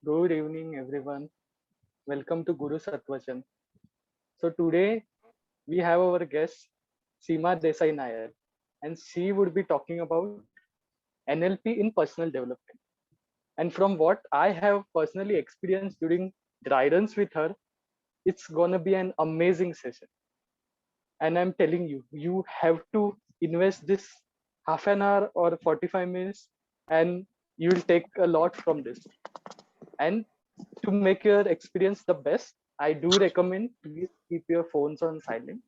Good evening, everyone. Welcome to Guru Satvachan. So today we have our guest Seema Desai Nair, and she would be talking about NLP in personal development. And from what I have personally experienced during dry runs with her, it's gonna be an amazing session. And I'm telling you, you have to invest this half an hour or 45 minutes, and you will take a lot from this. And to make your experience the best, I do recommend please keep your phones on silent.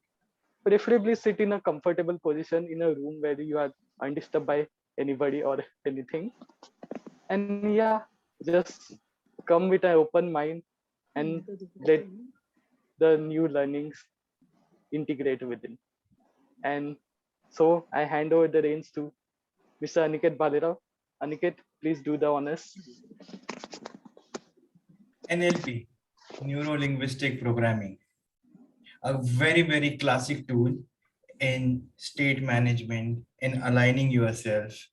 Preferably sit in a comfortable position in a room where you are undisturbed by anybody or anything. And yeah, just come with an open mind and let the new learnings integrate within. And so I hand over the reins to Mr. Aniket Balirao. Aniket, please do the honors. NLP, Neuro-Linguistic Programming, a very classic tool in state management and aligning yourself.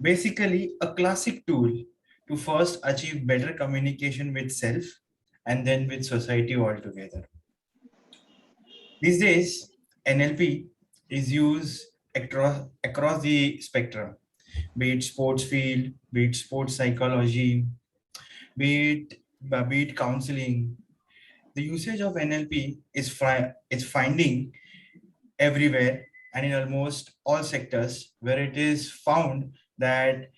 Basically, a classic tool to first achieve better communication with self and then with society altogether. These days, NLP is used across the spectrum, be it sports field, be it sports psychology, be it counseling. The usage of NLP is finding everywhere and in almost all sectors where it is found that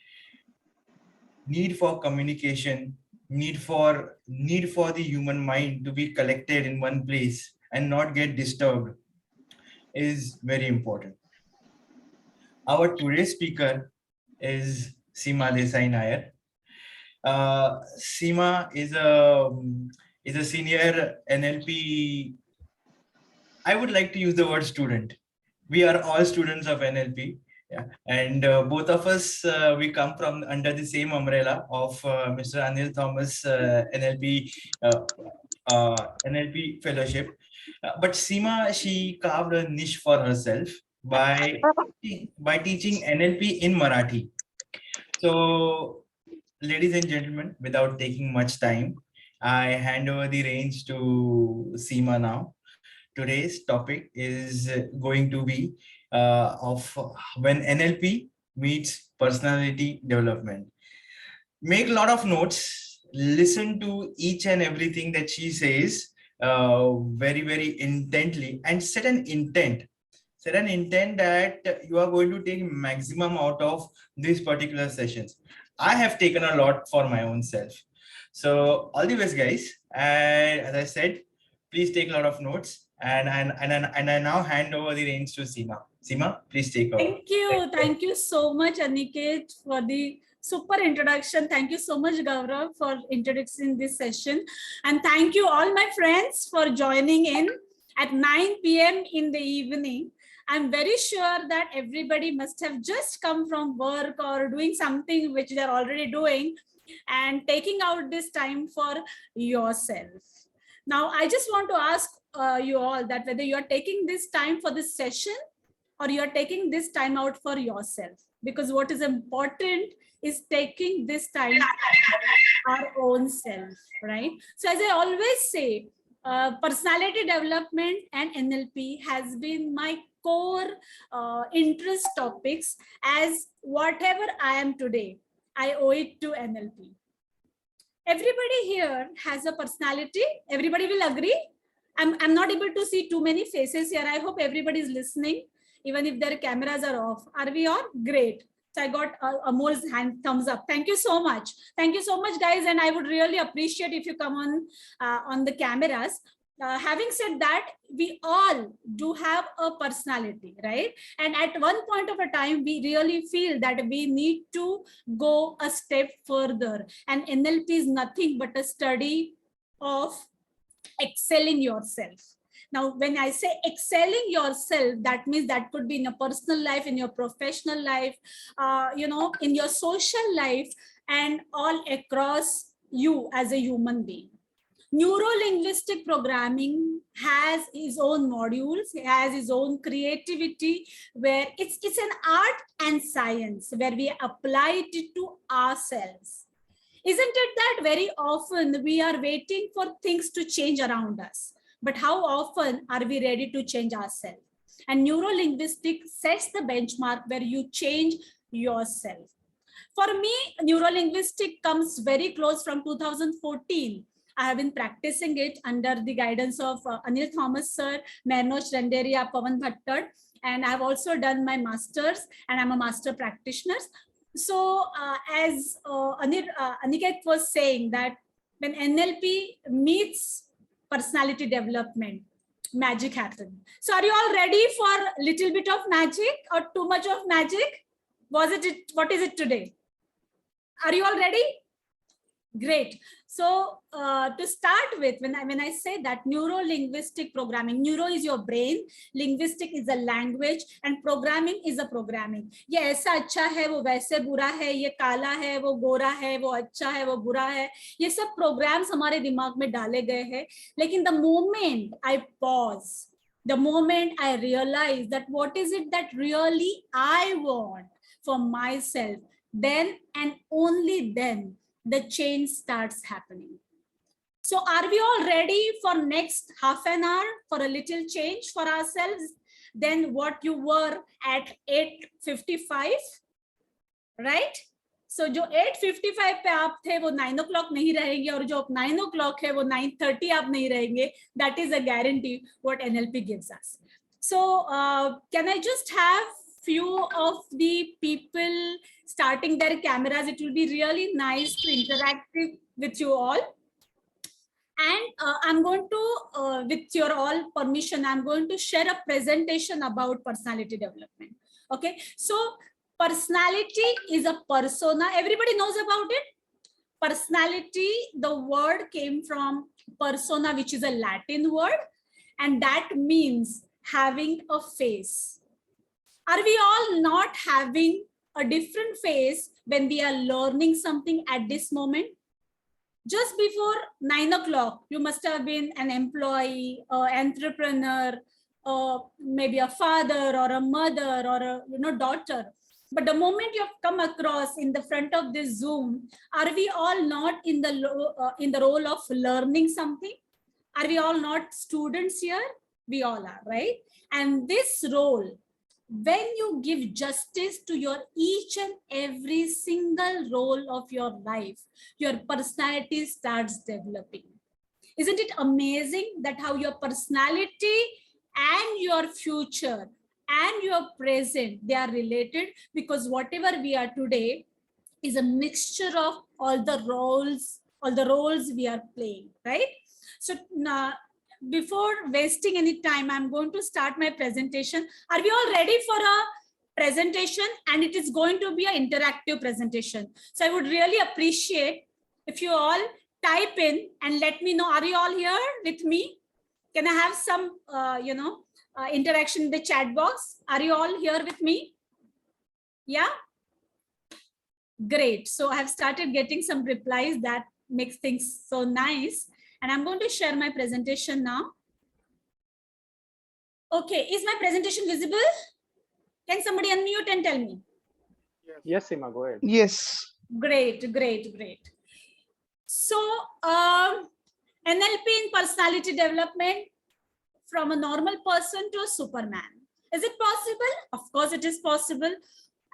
need for communication, need for the human mind to be collected in one place and not get disturbed is very important. Our today's speaker is Seema Desai Nair. Seema is a senior NLP. I would like to use the word student. We are all students of NLP. Yeah. And both of us, we come from under the same umbrella of Mr. Anil Thomas NLP fellowship. But Seema, she carved a niche for herself by teaching NLP in Marathi. So, ladies and gentlemen, without taking much time, I hand over the reins to Seema now. Today's topic is going to be of when NLP meets personality development. Make a lot of notes, listen to each and everything that she says very intently, and set an intent. Set an intent that you are going to take maximum out of these particular sessions. I have taken a lot for my own self. So all the best, guys. And as I said, please take a lot of notes. And I now hand over the reins to Seema. Seema, please take over. Thank you so much, Aniket, for the super introduction. Thank you so much, Gaurav, for introducing this session. And thank you all my friends for joining in at 9 p.m. in the evening. I'm very sure that everybody must have just come from work or doing something which they're already doing and taking out this time for yourself. Now, I just want to ask you all that whether you are taking this time for this session or you are taking this time out for yourself, because what is important is taking this time for our own self, right? So as I always say, personality development and NLP has been my core interest topics, as whatever I am today, I owe it to NLP. Everybody here has a personality. Everybody will agree. I'm not able to see too many faces here. I hope everybody is listening, even if their cameras are off. Are we all? Great. So I got Amol's hand thumbs up. Thank you so much. Thank you so much, guys. And I would really appreciate if you come on the cameras. Having said that, we all do have a personality, right? And at one point of a time, we really feel that we need to go a step further. And NLP is nothing but a study of excelling yourself. Now, when I say excelling yourself, that means that could be in your personal life, in your professional life, in your social life, and all across you as a human being. Neuro-linguistic programming has its own modules, has its own creativity, where it's an art and science where we apply it to ourselves. Isn't it that very often we are waiting for things to change around us? But how often are we ready to change ourselves? And neuro-linguistic sets the benchmark where you change yourself. For me, neuro-linguistic comes very close from 2014. I have been practicing it under the guidance of Anil Thomas sir, Mernosh Renderia, Pawan Bhattad, and I have also done my master's, and I'm a master practitioner. So as Aniket was saying, that when NLP meets personality development, magic happens. So are you all ready for a little bit of magic or too much of magic? What is it today? Are you all ready? Great. So to start with, when I say that neuro-linguistic programming, neuro is your brain, linguistic is a language, and programming is a programming. ये ऐसा अच्छा है, वो वैसे बुरा है, ये काला है, वो गोरा है, वो अच्छा है, वो बुरा है, ये सब programs हमारे दिमाग में डाले गए हैं. लेकिन the moment I pause, the moment I realize that what is it that really I want for myself, then and only then the change starts happening. So are we all ready for next half an hour for a little change for ourselves than what you were at 8:55, right? So जो 8:55 पे आप थे वो 9 o'clock नहीं रहेंगे, और जो 9 o'clock है वो 9:30 आप नहीं रहेंगे. That is a guarantee what NLP gives us. So can I just have few of the people starting their cameras? It will be really nice to interact with you all. And I'm going to, with your all permission, I'm going to share a presentation about personality development. Okay, so personality is a persona. Everybody knows about it. Personality, the word came from persona, which is a Latin word, and that means having a face. Are we all not having a different face when we are learning something at this moment? Just before 9 o'clock, you must have been an employee, entrepreneur, maybe a father or a mother or a daughter. But the moment you have come across in the front of this Zoom, are we all not in the role of learning something? Are we all not students here? We all are, right? And this role, when you give justice to your each and every single role of your life, your personality starts developing. Isn't it amazing that how your personality and your future and your present, they are related? Because whatever we are today is a mixture of all the roles we are playing, right? So now, before wasting any time, I'm going to start my presentation. Are we all ready for a presentation? And it is going to be an interactive presentation. So I would really appreciate if you all type in and let me know. Are you all here with me? Can I have some, interaction in the chat box? Are you all here with me? Yeah? Great. So I have started getting some replies. That makes things so nice. And I'm going to share my presentation now. Okay, is my presentation visible? Can somebody unmute and tell me? Yes, Seema, go ahead. Yes. Great, great, great. So NLP in personality development, from a normal person to a Superman. Is it possible? Of course it is possible.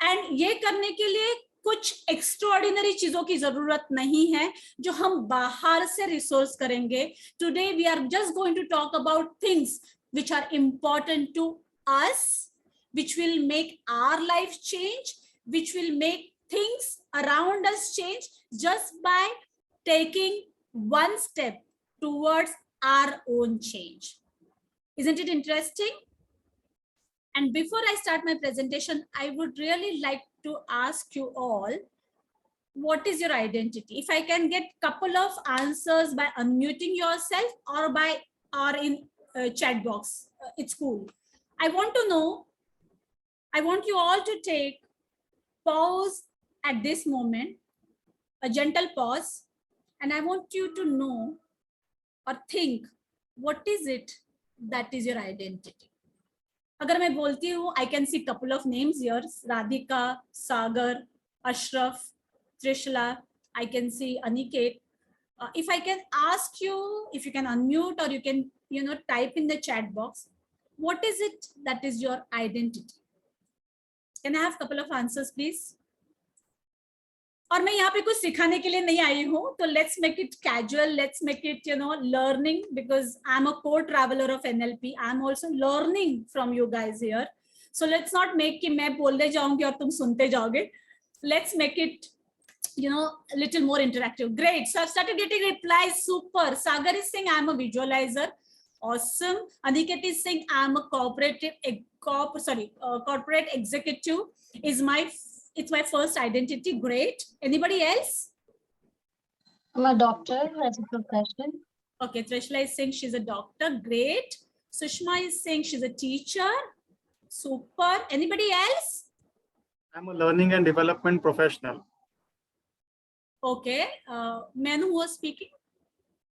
And ये करने के लिए कुछ extraordinary चीजों की जरूरत नहीं है जो हम बाहर से रिसोर्स करेंगे. Today we are just going to talk about things which are important to us, which will make our life change, which will make things around us change just by taking one step towards our own change. Isn't it interesting? And before I start my presentation, I would really like to ask you all, what is your identity? If I can get a couple of answers by unmuting yourself or in chat box, it's cool. I want to know, I want you all to take pause at this moment, a gentle pause, and I want you to know or think, what is it that is your identity? अगर मैं बोलती हूँ, I can see couple of names here: Radhika, Sagar, Ashraf, Trishla, I can see Aniket. If I can ask you, if you can unmute or you can, type in the chat box, what is it that is your identity? Can I have a couple of answers, please? और मैं यहाँ पे कुछ सिखाने के लिए नहीं आई हूँ, तो let's make it casual, let's make it, learning, because I'm a co-traveler of NLP. I'm also learning from you guys here. So let's not make कि मैं बोलने जाऊंगी और तुम सुनते जाओगे. Let's make it, a little more interactive. Great. So I've started getting replies. Super. Sagar is saying I'm a visualizer. Awesome. Aniket is saying I'm a corporate executive. It's my first identity. Great. Anybody else? I'm a doctor as a profession. Okay, Trishla is saying she's a doctor. Great. Sushma is saying she's a teacher. Super. Anybody else? I'm a learning and development professional. Okay. Manu was speaking.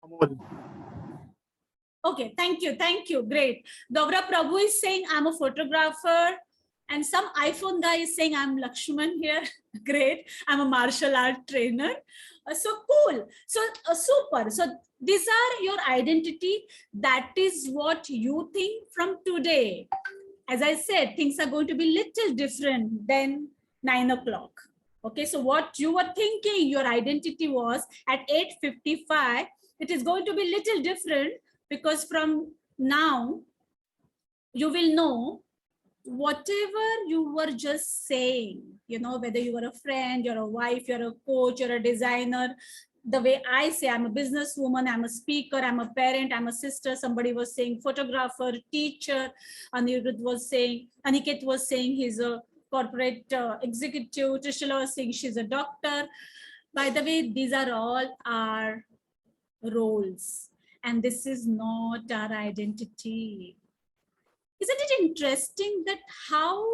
Amol. Okay, thank you. Thank you. Great. Gavra Prabhu is saying I'm a photographer. And some iPhone guy is saying I'm Lakshman here. Great. I'm a martial art trainer. So cool. So super. So these are your identity. That is what you think from today. As I said, things are going to be little different than 9 o'clock. Okay, so what you were thinking your identity was at 8:55, it is going to be little different, because from now you will know whatever you were just saying, whether you were a friend, you're a wife, you're a coach, you're a designer. The way I say, I'm a businesswoman, I'm a speaker, I'm a parent, I'm a sister. Somebody was saying photographer, teacher. Aniket was saying he's a corporate executive. Trishula was saying she's a doctor. By the way, these are all our roles, and this is not our identity. Isn't it interesting that how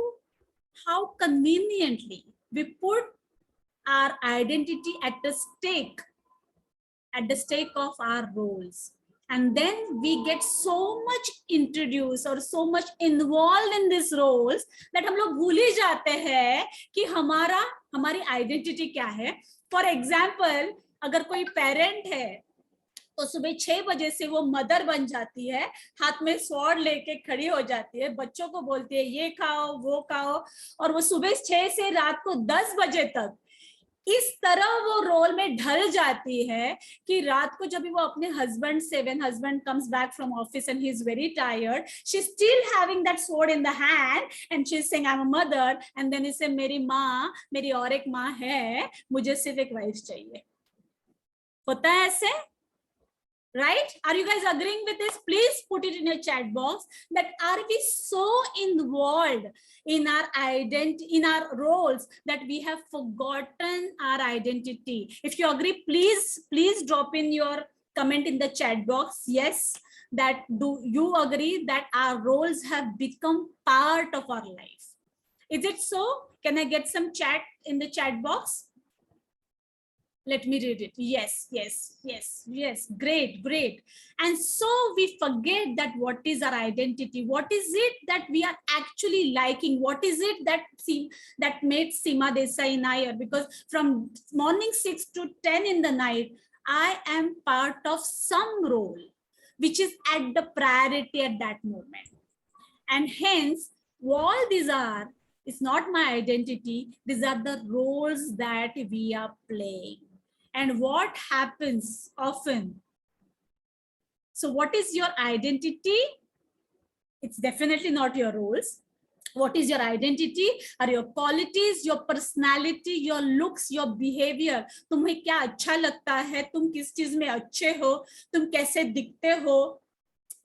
conveniently we put our identity at the stake of our roles, and then we get so much introduced or so much involved in these roles that हम लोग भूल ही जाते हैं कि हमारी identity क्या है. For example, अगर कोई parent है तो सुबह 6 बजे से वो मदर बन जाती है, हाथ में स्वॉर्ड लेके खड़ी हो जाती है, बच्चों को बोलती है ये खाओ वो खाओ, और वो सुबह 6 से रात को 10 बजे तक इस तरह वो रोल में ढल जाती है कि रात को जब भी वो अपने हस्बैंड से, when husband comes back from office and he's very tired, she's still having that sword in the hand and she's saying I'm a mother, and then he say मेरी माँ, मेरी और एक माँ है, मुझे सिर्फ एक वाइफ चाहिए. होता है ऐसे? Right? Are you guys agreeing with this? Please put it in your chat box. That are we so involved in our identity, in our roles, that we have forgotten our identity? If you agree, please drop in your comment in the chat box. Yes, that do you agree that our roles have become part of our life? Is it so? Can I get some chat in the chat box? Let me read it. Yes. Great. And so we forget that what is our identity? What is it that we are actually liking? What is it that made Seema Desai Nair? Because from morning 6 to 10 in the night, I am part of some role, which is at the priority at that moment. And hence, all these are, it's not my identity. These are the roles that we are playing. And what happens often? So what is your identity? It's definitely not your roles. What is your identity? Are your qualities, your personality, your looks, your behavior? तुम्हें क्या अच्छा लगता है? तुम किस चीज में अच्छे हो? तुम कैसे दिखते हो?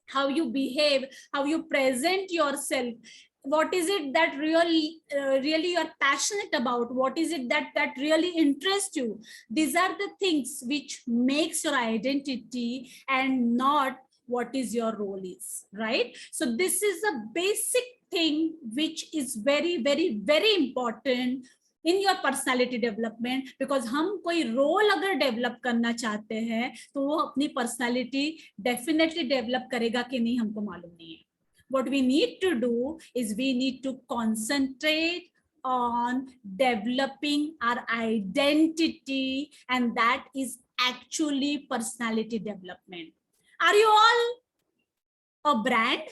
How you behave, how you present yourself. What is it that really you're passionate about? What is it that really interests you? These are the things which makes your identity, and not what is your role is, right? So this is a basic thing which is very, very, very important in your personality development, because हम कोई role अगर develop करना चाहते हैं तो वो अपनी personality definitely develop करेगा कि नहीं, हमको मालूम नहीं है. What we need to do is we need to concentrate on developing our identity, and that is actually personality development. Are you all a brand?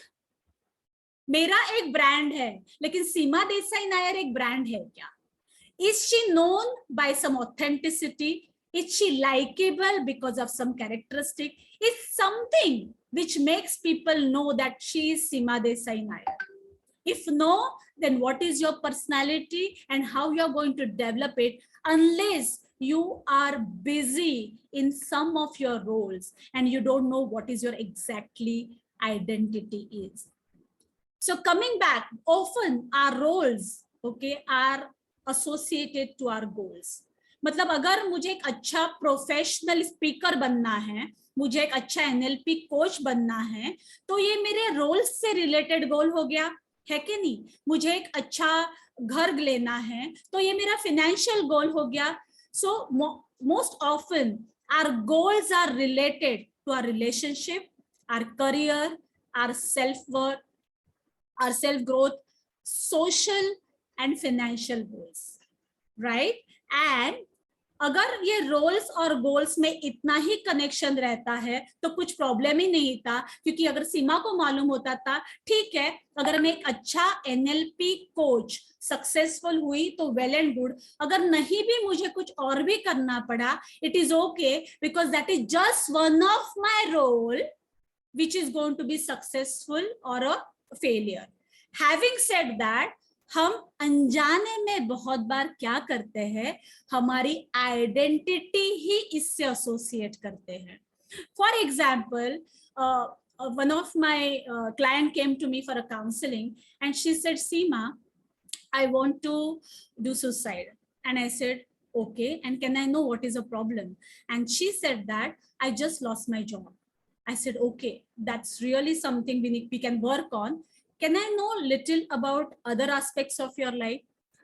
मेरा एक ब्रांड है, लेकिन सीमा देसाई नायर एक ब्रांड है क्या? Is she known by some authenticity? Is she likable because of some characteristic? It's something which makes people know that she is Seema Desai Nair. If no, then what is your personality and how you're going to develop it, unless you are busy in some of your roles and you don't know what is your exactly identity is. So coming back, often our roles, okay, are associated to our goals. मतलब अगर मुझे एक अच्छा professional speaker बनना है, मुझे एक अच्छा NLP कोच बनना है, तो ये मेरे रोल्स से रिलेटेड गोल हो गया है कि नहीं? मुझे एक अच्छा घर लेना है, तो ये मेरा फाइनेंशियल गोल हो गया. So most often our goals are related to our relationship, our career, our self-worth, our self-growth, social and financial goals, right? And अगर ये रोल्स और गोल्स में इतना ही कनेक्शन रहता है तो कुछ प्रॉब्लम ही नहीं था, क्योंकि अगर सीमा को मालूम होता था, ठीक है, अगर मैं एक अच्छा NLP कोच सक्सेसफुल हुई तो वेल एंड गुड, अगर नहीं भी मुझे कुछ और भी करना पड़ा, it is okay, because that is just one of my role which is going to be successful or a failure. Having said that, हम अनजाने में बहुत बार क्या करते हैं, हमारी आइडेंटिटी ही इससे एसोसिएट करते हैं. For example, one of my client came to me for a counseling and she said, Seema, I want to do suicide. And I said, okay, and can I know what is the problem? And she said that I just lost my job. I said, okay, that's really something we can work on. Can I know little about other aspects of your life?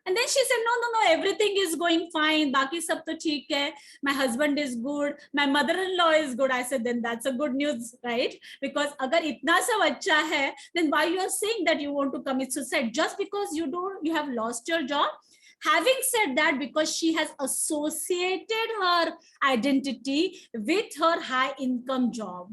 And then she said, no, everything is going fine. Baki sab to theek hai. My husband is good. My mother-in-law is good. I said, then that's a good news, right? Because agar itna sab acha hai, then why you are saying that you want to commit suicide? Just because you have lost your job? Having said that, because she has associated her identity with her high income job.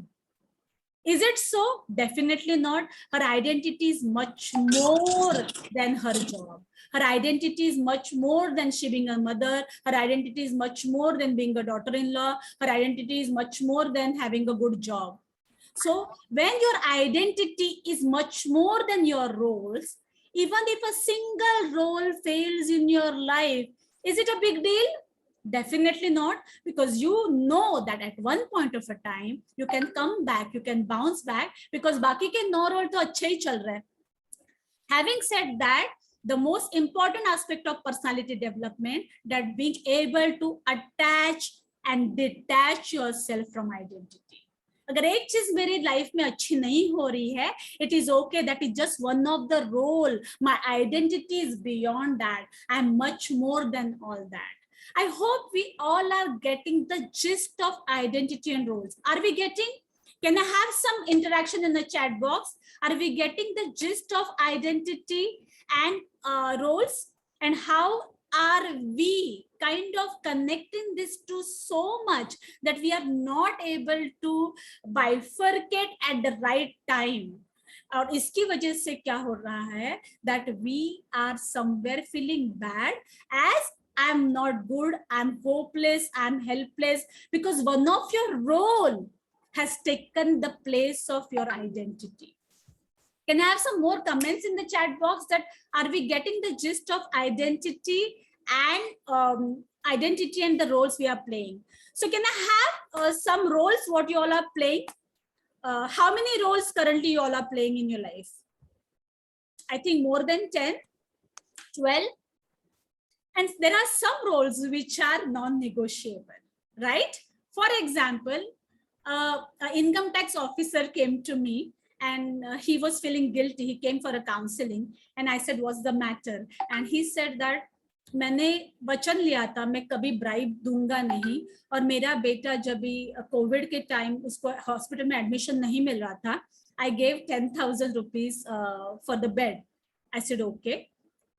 Is it so? Definitely not. Her identity is much more than her job. Her identity is much more than she being a mother. Her identity is much more than being a daughter-in-law. Her identity is much more than having a good job. So when your identity is much more than your roles, even if a single role fails in your life, is it a big deal? Definitely not, because you know that at one point of a time you can come back, you can bounce back, because baki ke 9 role to achhe hi chal rahe. Having said that, the most important aspect of personality development, that being able to attach and detach yourself from identity. अगर एक चीज मेरी life में अच्छी नहीं हो रही है, it is okay, that is just one of the role. My identity is beyond that. I am much more than all that. I hope we all are getting the gist of identity and roles. Are we getting? Can I have some interaction in the chat box? Are we getting the gist of identity and roles? And how are we kind of connecting this to so much that we are not able to bifurcate at the right time? और इसकी वजह से क्या हो रहा है, that we are somewhere feeling bad as I'm not good, I'm hopeless, I'm helpless, because one of your role has taken the place of your identity. Can I have some more comments in the chat box, that are we getting the gist of identity and the roles we are playing? So can I have some roles what you all are playing? How many roles currently you all are playing in your life? I think more than 10, 12. And there are some roles which are non-negotiable, right? For example, an income tax officer came to me and he was feeling guilty. He came for a counseling and I said, what's the matter? And he said that मैंने वचन लिया था मैं कभी bribe दूंगा नहीं, और मेरा बेटा जब भी कोविड के टाइम उसको हॉस्पिटल में एडमिशन नहीं मिल रहा था, I gave 10,000 rupees for the bed. I said, okay.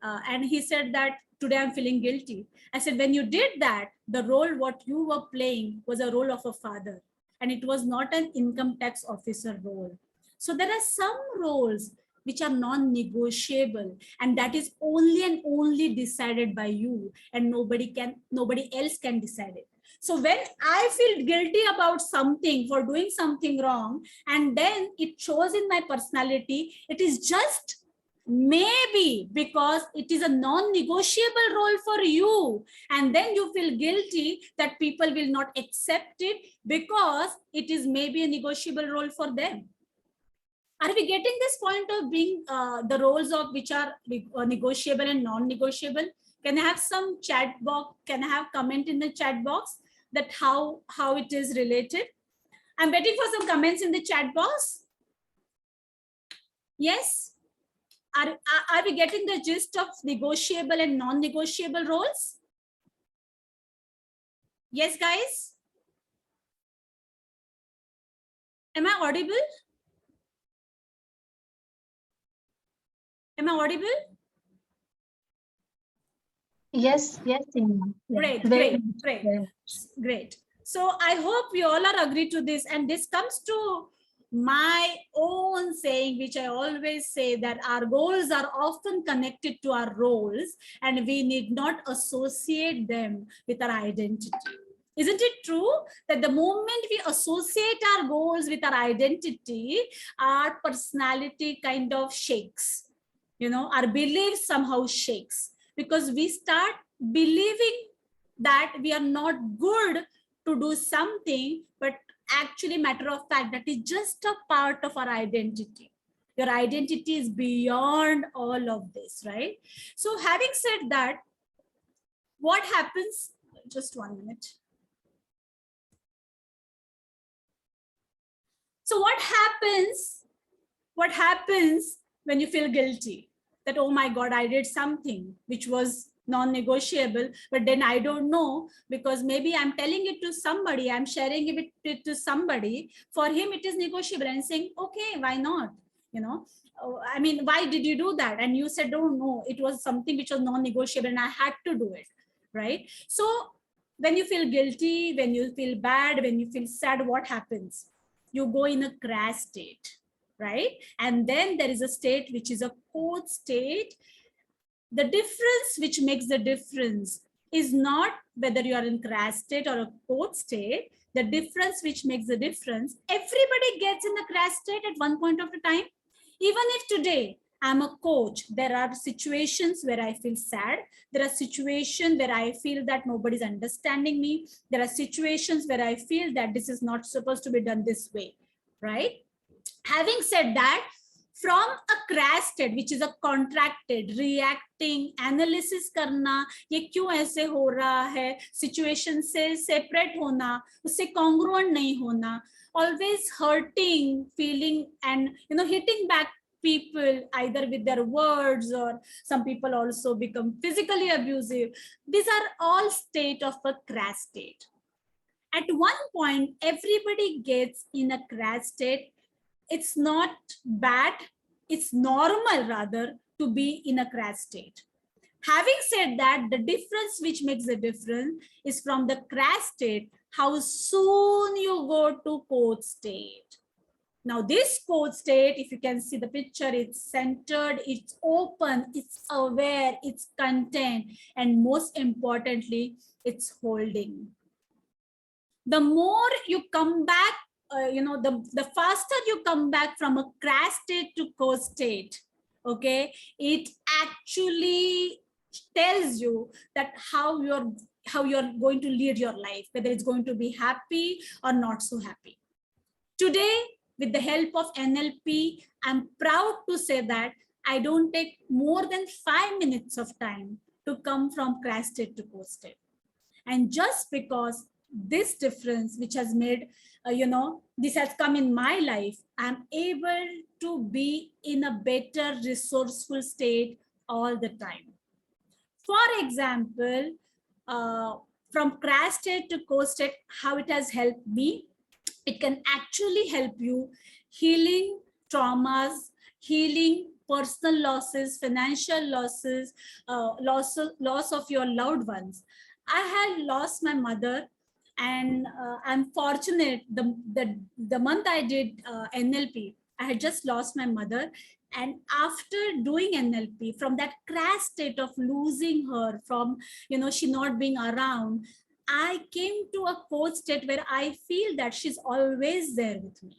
And he said that today I'm feeling guilty. I said, when you did that, the role what you were playing was a role of a father, and it was not an income tax officer role. So there are some roles which are non-negotiable, and that is only and only decided by you, and nobody else can decide it. So when I feel guilty about something, for doing something wrong, and then it shows in my personality, it is just maybe because it is a non-negotiable role for you, and then you feel guilty that people will not accept it because it is maybe a negotiable role for them. Are we getting this point of being the roles of which are negotiable and non-negotiable? Can I have some chat box? Can I have comment in the chat box that how it is related? I'm waiting for some comments in the chat box. Yes. Are we getting the gist of negotiable and non-negotiable roles? Yes, guys. Am I audible? Am I audible? Yes, yes, Seema. Yeah. Great. So I hope you all are agreed to this, and this comes to my own saying, which I always say, that our goals are often connected to our roles, and we need not associate them with our identity. Isn't it true that the moment we associate our goals with our identity, our personality kind of shakes? You know, our belief somehow shakes, because we start believing that we are not good to do something, but actually, matter of fact, that is just a part of our identity. Your identity is beyond all of this, right? So having said that, what happens? Just 1 minute. So what happens when you feel guilty that, oh my God, I did something which was non-negotiable, but then I don't know, because maybe I'm telling it to somebody, I'm sharing it to somebody, for him it is negotiable, and saying, okay, why not? You know, I mean, why did you do that? And you said, oh no, it was something which was non-negotiable and I had to do it, right? So when you feel guilty, when you feel bad, when you feel sad, what happens? You go in a crash state, right? And then there is a state which is a quote state. The difference which makes the difference is not whether you are in crash state or a quote state. The difference which makes the difference, everybody gets in a crash state at one point of the time. Even if today I'm a coach, there are situations where I feel sad. There are situations where I feel that nobody's understanding me. There are situations where I feel that this is not supposed to be done this way, right? Having said that, from a crash state, which is a contracted, reacting, analysis करना, ये क्यों ऐसे हो रहा है, situation से separate होना, उससे congruent नहीं होना, always hurting, feeling, and hitting back people either with their words, or some people also become physically abusive. These are all state of a crash state. At one point, everybody gets in a crash state. It's not bad, it's normal rather to be in a crash state. Having said that, the difference which makes the difference is from the crash state, how soon you go to quote state. Now this quote state, if you can see the picture, it's centered, it's open, it's aware, it's content, and most importantly, it's holding. The more you come back, the faster you come back from a crash state to quote state, okay, it actually tells you that how you're going to lead your life, whether it's going to be happy or not so happy. Today, with the help of NLP, I'm proud to say that I don't take more than 5 minutes of time to come from crash state to quote state. And just because this difference which has made, this has come in my life, I'm able to be in a better resourceful state all the time. For example, from crash state to quote state, how it has helped me, it can actually help you healing traumas, healing personal losses, financial losses, loss of your loved ones. I had lost my mother, and I'm fortunate. The month I did NLP, I had just lost my mother, and after doing NLP, from that crash state of losing her, from she not being around, I came to a cold state where I feel that she's always there with me.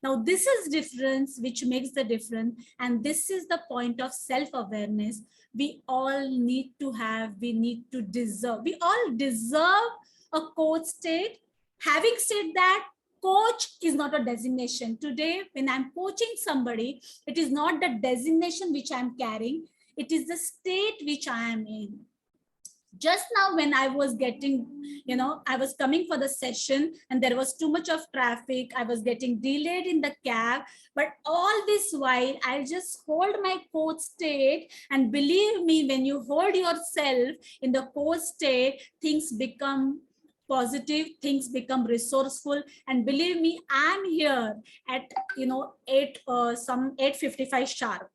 Now, this is difference which makes the difference. And this is the point of self-awareness we all need to have, we need to deserve. We all deserve a coach state. Having said that, coach is not a designation. Today, when I'm coaching somebody, it is not the designation which I'm carrying. It is the state which I am in. Just now when I was getting, I was coming for the session and there was too much of traffic. I was getting delayed in the cab, but all this while I just hold my coach state. And believe me, when you hold yourself in the coach state, things become positive, things become resourceful. And believe me, I'm here at 8:55 sharp.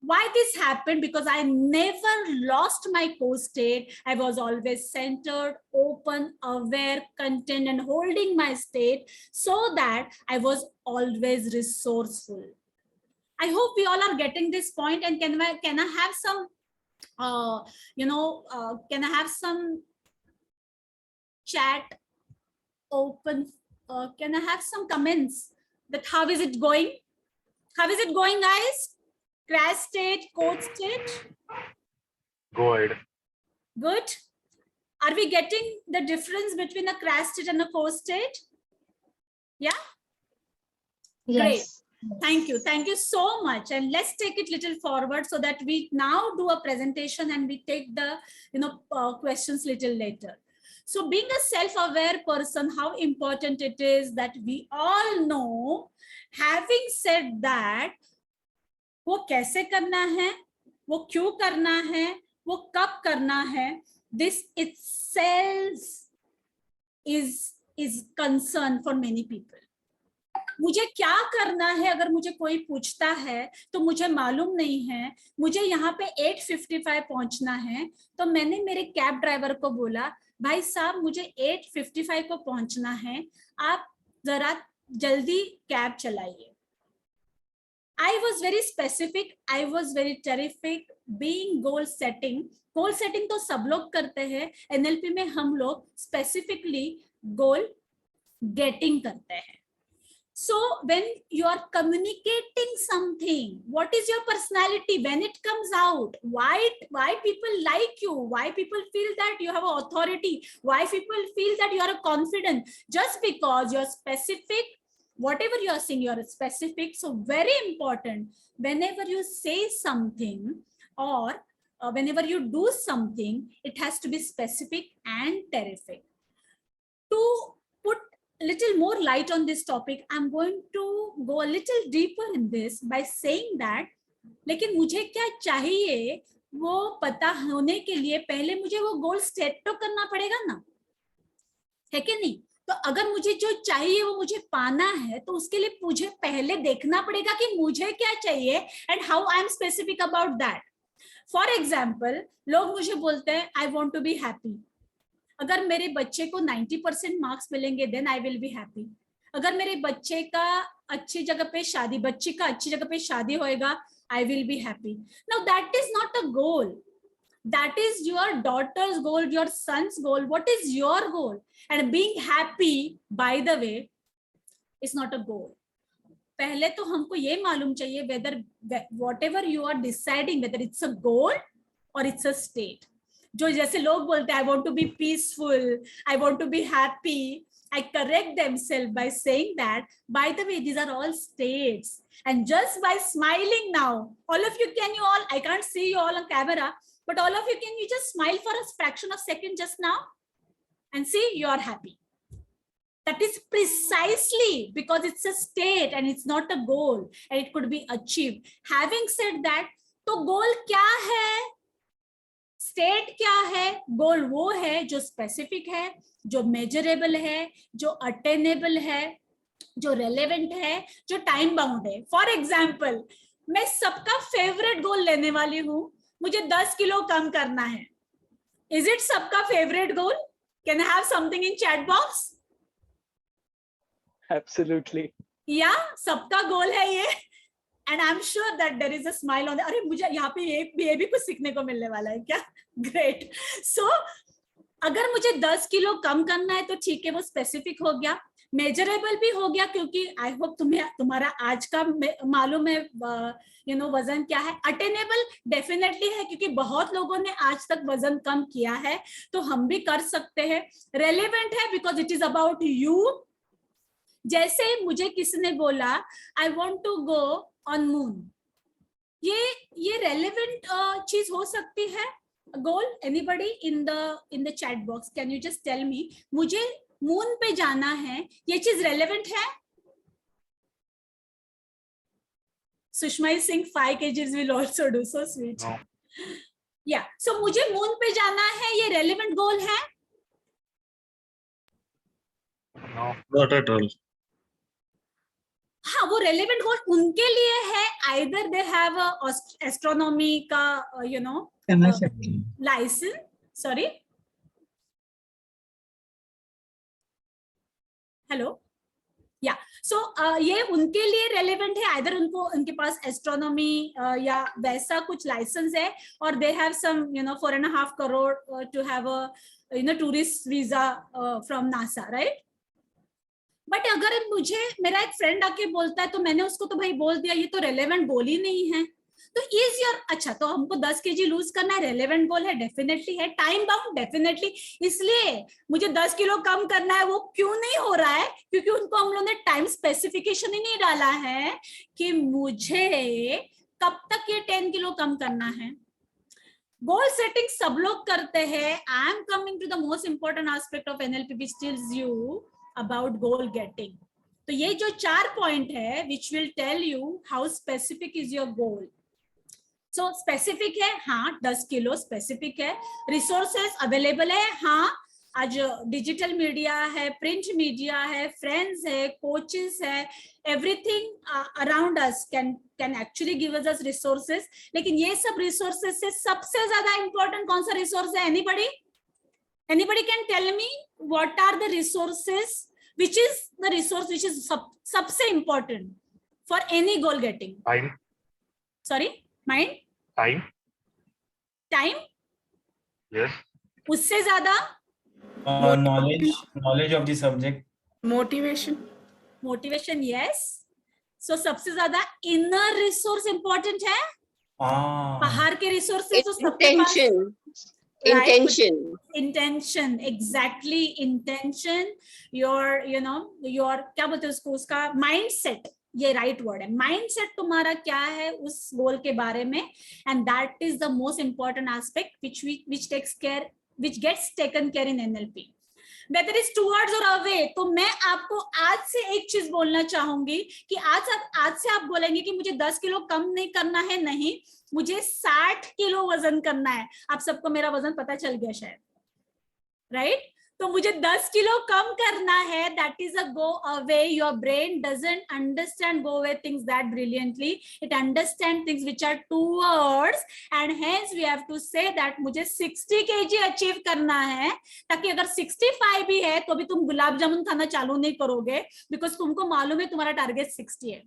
Why this happened? Because I never lost my core state. I was always centered, open, aware, content, and holding my state, so that I was always resourceful. I hope we all are getting this point. And can I have some can I have some chat open? Can I have some comments that how is it going? How is it going, guys? Crash state, cold state? Good. Good. Are we getting the difference between a crash state and a cold state? Yeah? Yes. Great. Thank you. Thank you so much. And let's take it little forward so that we now do a presentation and we take the questions little later. So being a self-aware person, how important it is that we all know. Having said that, वो कैसे करना है, वो क्यों करना है, वो कब करना है, this itself is concern for many people. मुझे क्या करना है अगर मुझे कोई पूछता है तो मुझे मालूम नहीं है, मुझे यहाँ पे 8:55 पहुंचना है, तो मैंने मेरे कैब ड्राइवर को बोला, भाई साहब मुझे 8:55 को पहुंचना है, आप जरा जल्दी कैब चलाइए. I was very specific. I was very terrific. Being goal setting. Goal setting तो सब लोग करते हैं. NLP में हम लोग specifically goal getting करते हैं. So when you are communicating something, what is your personality when it comes out? Why people like you? Why people feel that you have authority? Why people feel that you are confident? Just because you're specific. Whatever you are saying, you are specific. So very important, whenever you say something or whenever you do something, it has to be specific and terrific. To put a little more light on this topic, I'm going to go a little deeper in this by saying that, लेकिन मुझे क्या चाहिए वो पता होने के लिए पहले मुझे वो गोल सेट तो करना पड़ेगा ना, है कि नहीं? तो अगर मुझे जो चाहिए वो मुझे पाना है, तो उसके लिए मुझे पहले देखना पड़ेगा कि मुझे क्या चाहिए and how I am specific about that. For example, लोग मुझे बोलते हैं I want to be happy. अगर मेरे बच्चे को 90% मार्क्स मिलेंगे then I will be happy. अगर मेरे बच्चे का अच्छी जगह पे शादी होएगा, I will be happy. Now that is not a goal. That is your daughter's goal, your son's goal. What is your goal? And being happy, by the way, is not a goal. पहले तो हमको ये मालूम चाहिए whether whatever you are deciding, whether it's a goal or it's a state. जो जैसे लोग बोलते हैं I want to be peaceful, I want to be happy, I correct themselves by saying that, by the way, these are all states. And just by smiling now, all of you, I can't see you all on camera, but all of you, can you just smile for a fraction of a second just now and see you are happy? That is precisely because it's a state and it's not a goal and it could be achieved. Having said that, तो goal क्या है? State क्या है? Goal वो है जो specific है, जो measurable है, जो attainable है, जो relevant है, जो time bound है. For example, मैं सबका फेवरेट गोल लेने वाली हूँ, मुझे 10 किलो कम करना है. Is it सबका favourite goal? Can I have something in chat box? Absolutely. Yeah, सबका गोल है ये. And I'm sure that there is a smile on the. अरे मुझे यहाँ पे ये भी कुछ सीखने को मिलने वाला है क्या? Great. So अगर मुझे 10 किलो कम करना है तो ठीक है, वो स्पेसिफिक हो गया, मेजरेबल भी हो गया, क्योंकि आई होप तुम्हारा आज का मालूम है वजन क्या है. अटेनेबल डेफिनेटली है, क्योंकि बहुत लोगों ने आज तक वजन कम किया है, तो हम भी कर सकते हैं. रेलेवेंट है because it is about you. जैसे मुझे किसी ने बोला I want to go on moon, ये रेलेवेंट चीज हो सकती है. Goal, anybody in the chat box, can you just tell me, मुझे मून पे जाना है, ये चीज रेलेवेंट है? Sushma Singh 5 kgs will also do, so sweet. No. Yeah, so मुझे मून पे जाना है, ये रेलेवेंट गोल है? No. Not at all. हाँ, वो रेलेवेंट गोल उनके लिए है, आइदर दे हैव एस्ट्रोनॉमी का लाइसेंस. Sorry, hello. या सो ये उनके लिए रेलेवेंट है, आइदर उनके पास एस्ट्रोनॉमी या वैसा कुछ लाइसेंस है, और they have some 4.5 crore to have a tourist visa from NASA, right. But अगर मेरा एक फ्रेंड आके बोलता है, तो मैंने उसको तो भाई बोल दिया, ये तो रेलेवेंट गोल ही नहीं है. तो इज योर, अच्छा तो हमको 10 kg लूज करना है, रेलेवेंट गोल है? डेफिनेटली है. Time bound? डेफिनेटली. इसलिए मुझे 10 किलो कम करना है, वो क्यों नहीं हो रहा है? क्योंकि उनको हम लोगों ने टाइम स्पेसिफिकेशन ही नहीं डाला है कि मुझे कब तक ये 10 किलो कम करना है. गोल सेटिंग सब लोग करते हैं. I am coming to the most important aspect of NLP which tells you about goal getting. तो ये जो 4 पॉइंट है which will tell you how specific is your goal. So specific है, हाँ 10 किलो स्पेसिफिक है. रिसोर्सेस अवेलेबल है, हाँ आज डिजिटल मीडिया है, प्रिंट मीडिया है, फ्रेंड्स है, कोचेस है, everything around us can actually give us resources. लेकिन ये सब रिसोर्सेस से सबसे ज्यादा इंपॉर्टेंट कौन सा रिसोर्स है? Anybody can tell me what are the resources, which is the resource which is सबसे important for any goal getting? Time. Sorry, mind? Time? Yes. उससे ज्यादा? knowledge of the subject. Motivation, yes. So सबसे ज्यादा inner resource important है. बाहर के resources तो सबके पास. Intention, exactly. Intention, your क्या बोलते हैं उसका mindset, ये right word है. mindset तुम्हारा क्या है उस गोल के बारे में, and that is the most important aspect which gets taken care in NLP. whether it's towards or away. तो मैं आपको आज से एक चीज बोलना चाहूंगी कि आज से आप बोलेंगे कि मुझे 10 किलो कम नहीं करना है, नहीं, मुझे 60 किलो वजन करना है. आप सबको मेरा वजन पता चल गया शायद, राइट? तो मुझे 10 किलो कम करना है. That is a go away. Your brain doesn't understand go away things that brilliantly. It understand things which are towards, and hence we have to say that मुझे 60 kg अचीव करना है, ताकि अगर 65 भी है तो भी तुम गुलाब जामुन खाना चालू नहीं करोगे, बिकॉज तुमको मालूम है तुम्हारा टारगेट 60 है.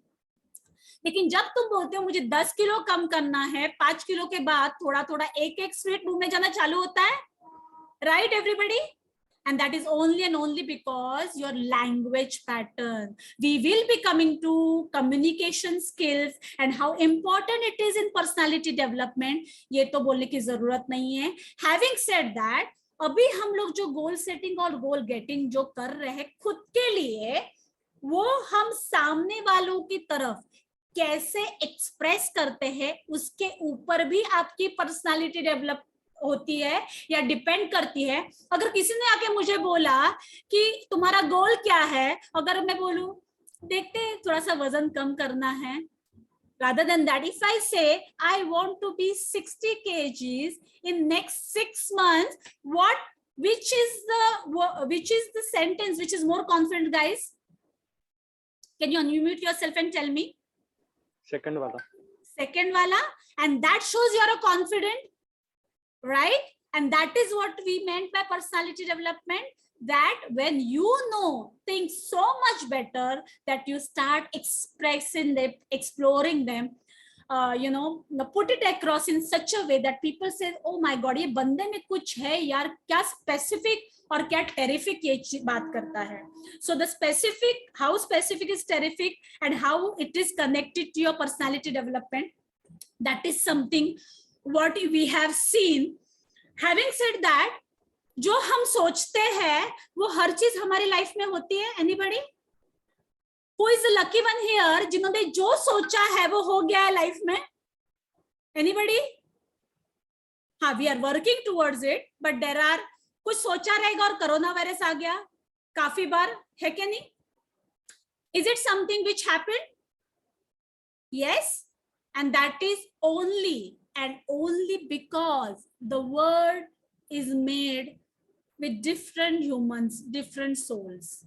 लेकिन जब तुम बोलते हो मुझे 10 किलो कम करना है, 5 किलो के बाद थोड़ा थोड़ा एक स्वीट मुंह में जाना चालू होता है, right everybody? And that is only and only because your language pattern. We will be coming to communication skills and how important it is in personality development. ये तो बोलने की जरूरत नहीं है. Having said that, अभी हम लोग जो गोल सेटिंग और गोल गेटिंग जो कर रहे हैं खुद के लिए, वो हम सामने वालों की तरफ कैसे एक्सप्रेस करते हैं उसके ऊपर भी आपकी पर्सनालिटी डेवलप होती है या डिपेंड करती है. अगर किसी ने आके मुझे बोला कि तुम्हारा गोल क्या है, अगर मैं बोलूं देखते हैं थोड़ा सा वजन कम करना है, rather than that, if I say I want to be 60 kgs in next 6 months, which is the sentence which is more confident, guys? Can you unmute yourself and tell me? Second वाला. Second wala, and that shows you're a confident, right? And that is what we meant by personality development, that when you know things so much better that you start expressing them, exploring them, put it across in such a way that people say, oh my god, ये बंदे में कुछ है यार, क्या specific और क्या terrific ये बात करता है. So the specific, how specific is terrific and how it is connected to your personality development, that is something what we have seen. Having said that, जो हम सोचते हैं वो हर चीज हमारी लाइफ में होती है. Anybody who is the lucky one here जिन्होंने जो सोचा है वो हो गया है लाइफ में? एनीबॉडी? हाँ, we are working towards it, but there are, कुछ सोचा रहेगा और कोरोना वायरस आ गया काफी बार, है क्या नहीं? Is it something which happened? Yes, and that is only and only because the world is made with different humans, different souls,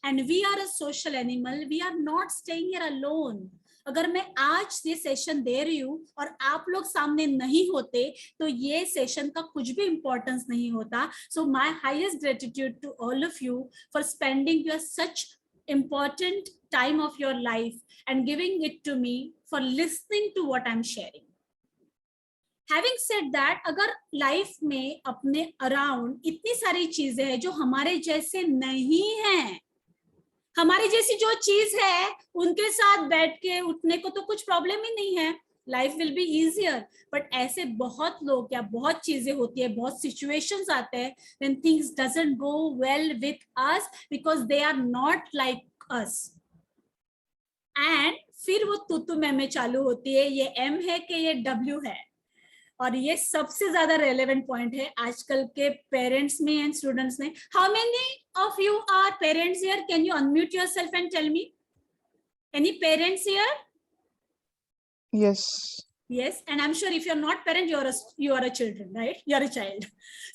and we are a social animal. We are not staying here alone. अगर मैं आज ये session दे रही हूँ और आप लोग सामने नहीं होते तो ये सेशन का कुछ भी इंपॉर्टेंस नहीं होता. So my highest gratitude to all of you for spending your such important time of your life and giving it to me, for listening to what I'm sharing. Having said that, अगर life में अपने around इतनी सारी चीजें हैं जो हमारे जैसे नहीं हैं, हमारी जैसी जो चीज है उनके साथ बैठ के उठने को तो कुछ प्रॉब्लम ही नहीं है, life will be easier. But ऐसे बहुत लोग या बहुत चीजें होती है, बहुत सिचुएशंस आते हैं when things doesn't go well with us because they are not like us, and फिर वो तू में चालू होती है, ये एम है कि ये डब्ल्यू है. और ये सबसे ज्यादा रेलेवेंट पॉइंट है आजकल के पेरेंट्स में एंड स्टूडेंट्स में. How many of you are parents here? Can you unmute yourself and tell me? Any parents here? Yes. Yes, and I'm sure if you're not parent, you are a children, right? You're a child.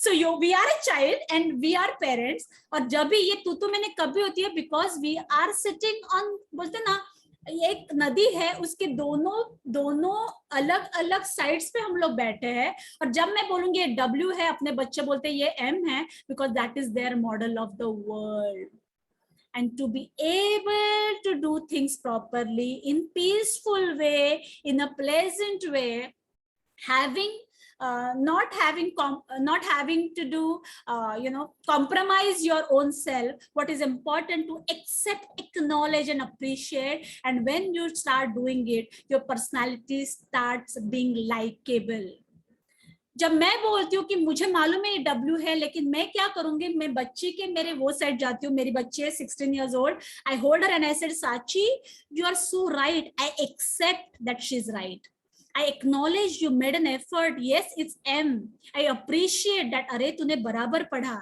So we are a child and we are parents. और जब भी ये तू मैंने कभी होती है because we are sitting on, बोलते ना, एक नदी है, उसके दोनों अलग अलग साइड्स पे हम लोग बैठे हैं. और जब मैं बोलूंगी ये W है, अपने बच्चे बोलते हैं ये M है, because that is their model of the world. And to be able to do things properly in peaceful way, in a pleasant way, not having to do compromise your own self. What is important to accept, acknowledge and appreciate, and when you start doing it, your personality starts being likable. जब मैं बोलती हूँ कि मुझे मालूम है ये W है, लेकिन मैं क्या करूंगी, मैं बच्ची के मेरे वो साइड जाती हूँ. मेरी बच्ची है 16 years old. I hold her and I said, Sachi, you are so right. I accept that she's right. I acknowledge you made an effort. Yes, it's M. I appreciate that. अरे तूने बराबर पढ़ा.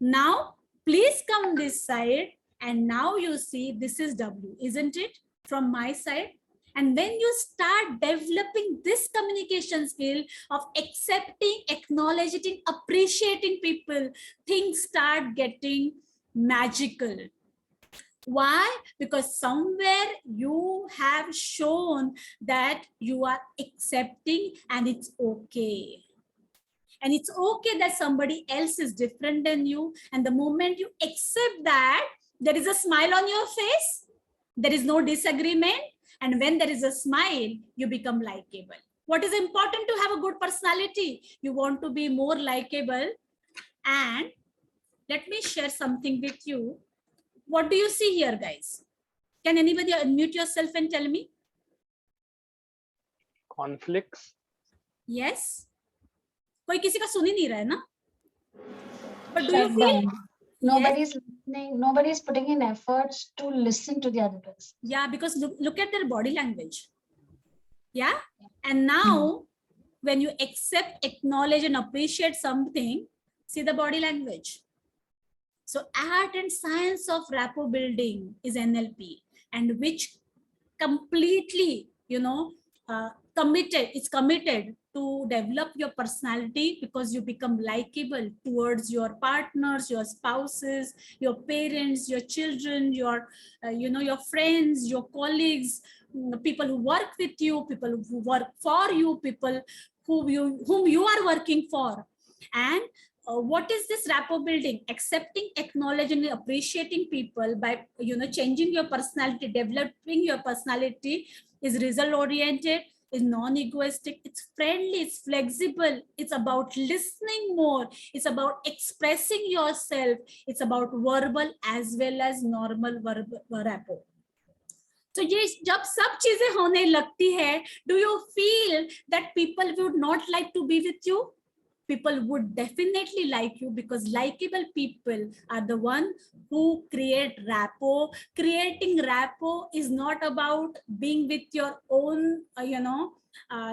Now please come this side, and now you see this is W, isn't it? From my side. And when you start developing this communication skill of accepting, acknowledging, appreciating people, things start getting magical. Why? Because somewhere you have shown that you are accepting and it's okay. And it's okay that somebody else is different than you. And the moment you accept that, there is a smile on your face, there is no disagreement. And when there is a smile, you become likable. What is important to have a good personality? You want to be more likable. And let me share something with you. What do you see here, guys? Can anybody unmute yourself and tell me? Conflicts. Yes. कोई किसी का सुन ही नहीं रहा है ना? But do you feel? Shutdown. Nobody's listening. Nobody's putting in efforts to listen to the other person. Yeah, because look at their body language. Yeah. And now, when you accept, acknowledge, and appreciate something, see the body language. So, art and science of rapport building is NLP, and which completely, committed to develop your personality, because you become likable towards your partners, your spouses, your parents, your children, your your friends, your colleagues, people who work with you, people who work for you, people whom you are working for. And what is this rapport building? Accepting, acknowledging, and appreciating people by changing your personality, developing your personality is result oriented, is non-egoistic, it's friendly, it's flexible, it's about listening more, it's about expressing yourself, it's about verbal as well as normal rapport. तो ये जब सब चीजें होने लगती है, do you feel that people would not like to be with you? People would definitely like you, because likable people are the one who create rapport. Creating rapport is not about being with your own,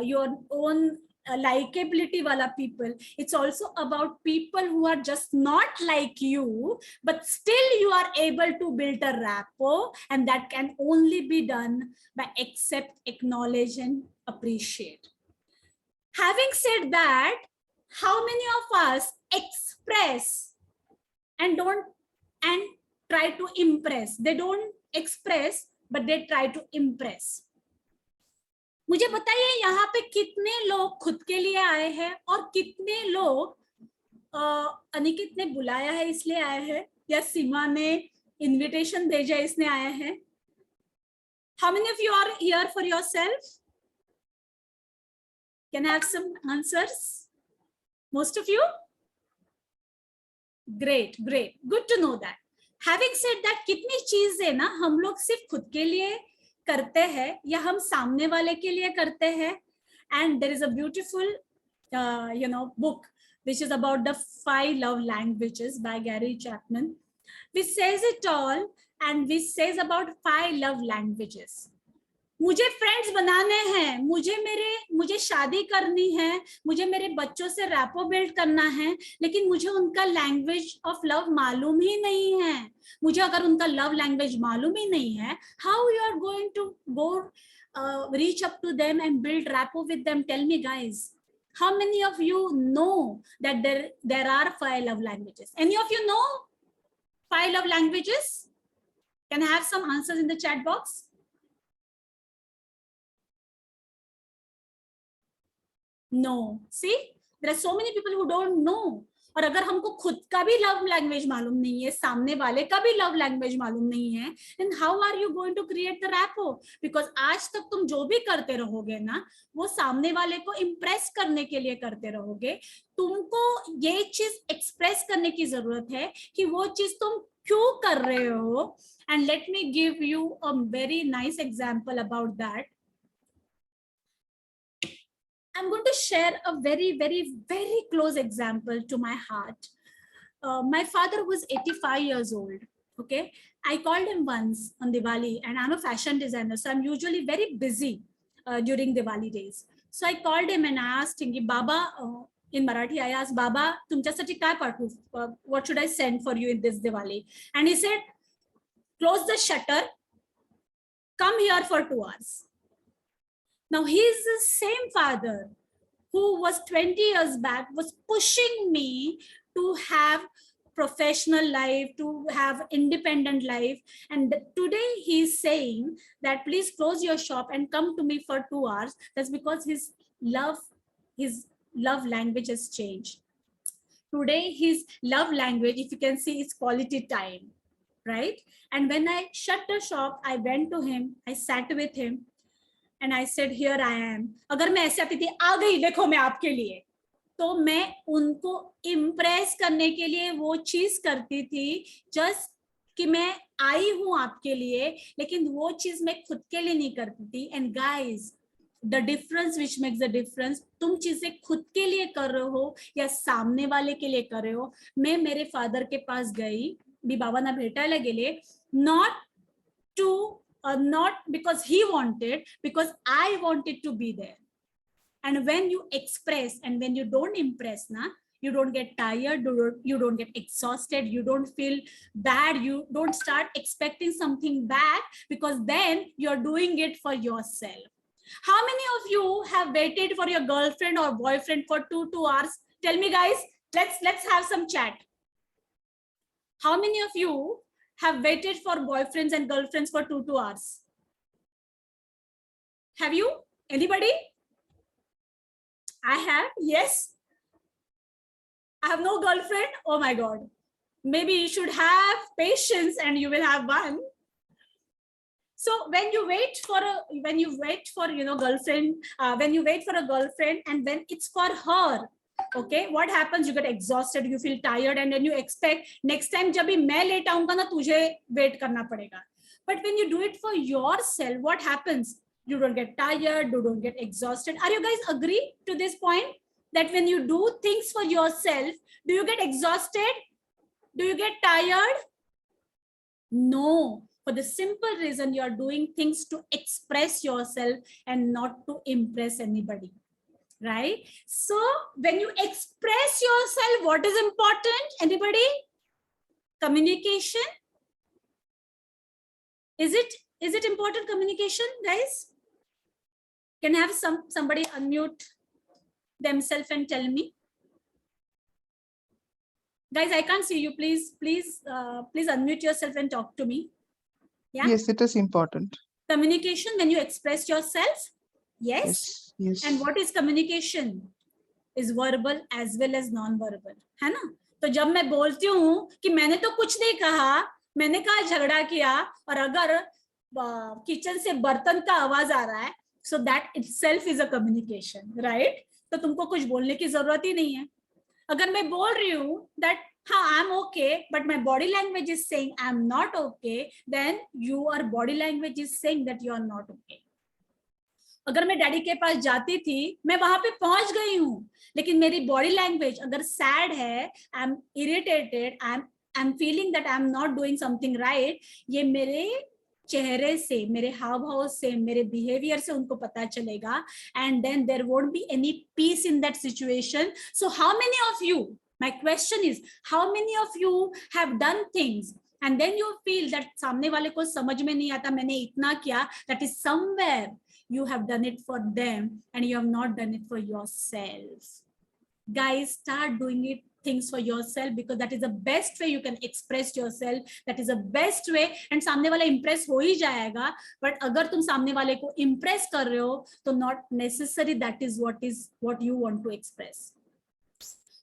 your own likability wala people. It's also about people who are just not like you, but still you are able to build a rapport, and that can only be done by accept, acknowledge, and appreciate. Having said that, how many of us express and try to impress? They don't express, but they try to impress. मुझे बताइए यहाँ पे कितने लोग खुद के लिए आए हैं और कितने लोग अनिकेत ने बुलाया है इसलिए आए हैं, या सीमा ने इनविटेशन भेजा इसने आए हैं? How many of you are here for yourself? Can I have some answers? Most of you? Great, great. Good to know that. Having said that, कितनी चीजें ना हम लोग सिर्फ खुद के लिए करते हैं या हम सामने वाले के लिए करते हैं. And there is a beautiful, book which is about the 5 love languages by Gary Chapman, which says it all, and which says about 5 love languages. मुझे फ्रेंड्स बनाने हैं, मुझे शादी करनी है, मुझे मेरे बच्चों से रैपो बिल्ड करना है, लेकिन मुझे उनका लैंग्वेज ऑफ लव मालूम ही नहीं है. मुझे अगर उनका लव लैंग्वेज मालूम ही नहीं है, how you are going to go reach up to them and build rapport with them? Tell me, guys, how many of you know that there are 5 love languages? Any of you know 5 love languages? Can I have some answers in the chat box? No. See, there are so many people who don't know. और अगर हमको खुद का भी love language मालूम नहीं है, सामने वाले का भी लव लैंग्वेज मालूम नहीं है, then how are you going to create the rapport? Because आज तक तुम जो भी करते रहोगे ना, वो सामने वाले को इम्प्रेस करने के लिए करते रहोगे. तुमको ये चीज एक्सप्रेस करने की जरूरत है कि वो चीज तुम क्यों कर रहे हो. And let me give you a very nice example about that. I'm going to share a very, very, very close example to my heart. My father was 85 years old. Okay, I called him once on Diwali, and I'm a fashion designer, so I'm usually very busy during Diwali days. So I called him and I asked him, Baba, in Marathi, I asked, Baba, तुमच्यासाठी काय पाठवू? What should I send for you in this Diwali? And he said, close the shutter, come here for 2 hours. Now, he is the same father who was 20 years back, was pushing me to have professional life, to have independent life. And today he's saying that please close your shop and come to me for 2 hours. That's because his love language has changed. Today, his love language, if you can see, is quality time, right? And when I shut the shop, I went to him, I sat with him, and I said, here I am. अगर मैं ऐसे आती थी, आ गई देखो मैं आपके लिए, तो मैं उनको इम्प्रेस करने के लिए वो चीज करती थी, जस्ट कि मैं आई हूं आपके लिए, लेकिन वो चीज मैं खुद के लिए नहीं करती थी. And guys, the difference which makes the difference, तुम चीजें खुद के लिए कर रहे हो या सामने वाले के लिए कर रहे हो. मैं मेरे फादर के पास गई, मी बाबांना भेटायला गेले, not because he wanted, because I wanted to be there. And when you express and when you don't impress, you don't get tired, you don't get exhausted, you don't feel bad, you don't start expecting something back, because then you're doing it for yourself. How many of you have waited for your girlfriend or boyfriend for 2 hours? Tell me, guys. Let's have some chat. How many of you have waited for boyfriends and girlfriends for 2 hours? Have you? Anybody? I have. Yes. I have no girlfriend. Oh my God. Maybe you should have patience and you will have one. So when you wait for girlfriend, when you wait for a girlfriend and when it's for her, okay, what happens? You get exhausted, you feel tired, and then you expect next time जब भी मैं late आऊंगा ना तुझे wait करना पड़ेगा. But when you do it for yourself, what happens? You don't get tired, you don't get exhausted. Are you guys agree to this point? That when you do things for yourself, do you get exhausted? Do you get tired? No, for the simple reason you are doing things to express yourself and not to impress anybody, right? So when you express yourself, what is important? Anybody? Communication. Is it important, communication, guys? Can I have somebody unmute themselves and tell me? Guys, I can't see you. Please unmute yourself and talk to me. Yeah. Yes, it is important. Communication, when you express yourself. Yes. Yes. Yes. And what is communication? Is verbal as well as non-verbal, है ना? तो जब मैं बोलती हूँ कि मैंने तो कुछ नहीं कहा, मैंने कहा झगड़ा किया, और अगर किचन से बर्तन का आवाज आ रहा है, so that itself is a communication, right? तो तुमको कुछ बोलने की जरूरत ही नहीं है. अगर मैं बोल रही हूँ that हाँ I'm okay, but my body language is saying I'm not okay, then your body language is saying that you are not okay. अगर मैं डैडी के पास जाती थी, मैं वहां पे पहुंच गई हूँ, लेकिन मेरी बॉडी लैंग्वेज अगर सैड है, I am irritated, I am feeling that I am not doing something right, ये मेरे चेहरे से, मेरे हाव भाव से, मेरे बिहेवियर से उनको पता चलेगा, and then there won't be any peace in that situation. So how many of you, my question is, how many of you have done things and then you feel that सामने वाले को समझ में नहीं आता मैंने इतना किया, that is somewhere you have done it for them and you have not done it for yourself. Guys, start doing it things for yourself, because that is the best way you can express yourself. That is the best way, and सामने वाला impress हो ही जाएगा. But अगर तुम सामने वाले को impress कर रहे हो, तो not necessary that is what you want to express.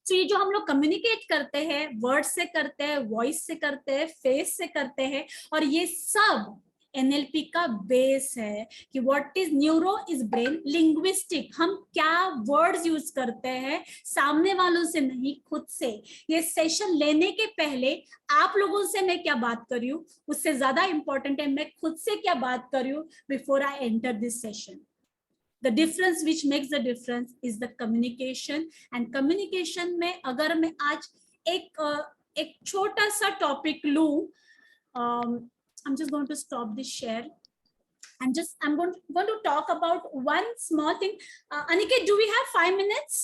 So ये जो हम लोग कम्युनिकेट करते हैं, वर्ड से करते हैं, वॉइस से करते हैं, फेस से करते हैं, और ये सब NLP का बेस है कि what is neuro is brain linguistic. हम क्या वर्ड्स यूज करते हैं, सामने वालों से नहीं, खुद से. ये सेशन लेने के पहले आप लोगों से मैं क्या बात कर रही हूँ, उससे ज्यादा इंपॉर्टेंट है मैं खुद से क्या बात कर रही हूँ before I enter this session. The difference which makes the difference is the communication. And communication में अगर मैं आज एक छोटा सा टॉपिक लूं, I'm just going to stop this share and I'm going to talk about one small thing. Aniket, do we have 5 minutes?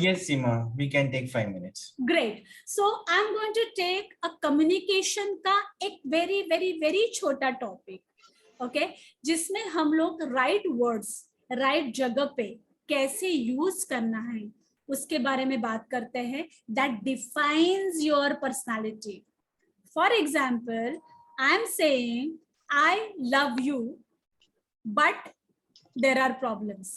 Yes, Seema, we can take 5 minutes. Great. So I'm going to take a communication का एक very very very छोटा topic, okay, जिसमें हम लोग right words right जगह पे कैसे use करना है उसके बारे में बात करते हैं. That defines your personality. For example, I am saying I love you but there are problems.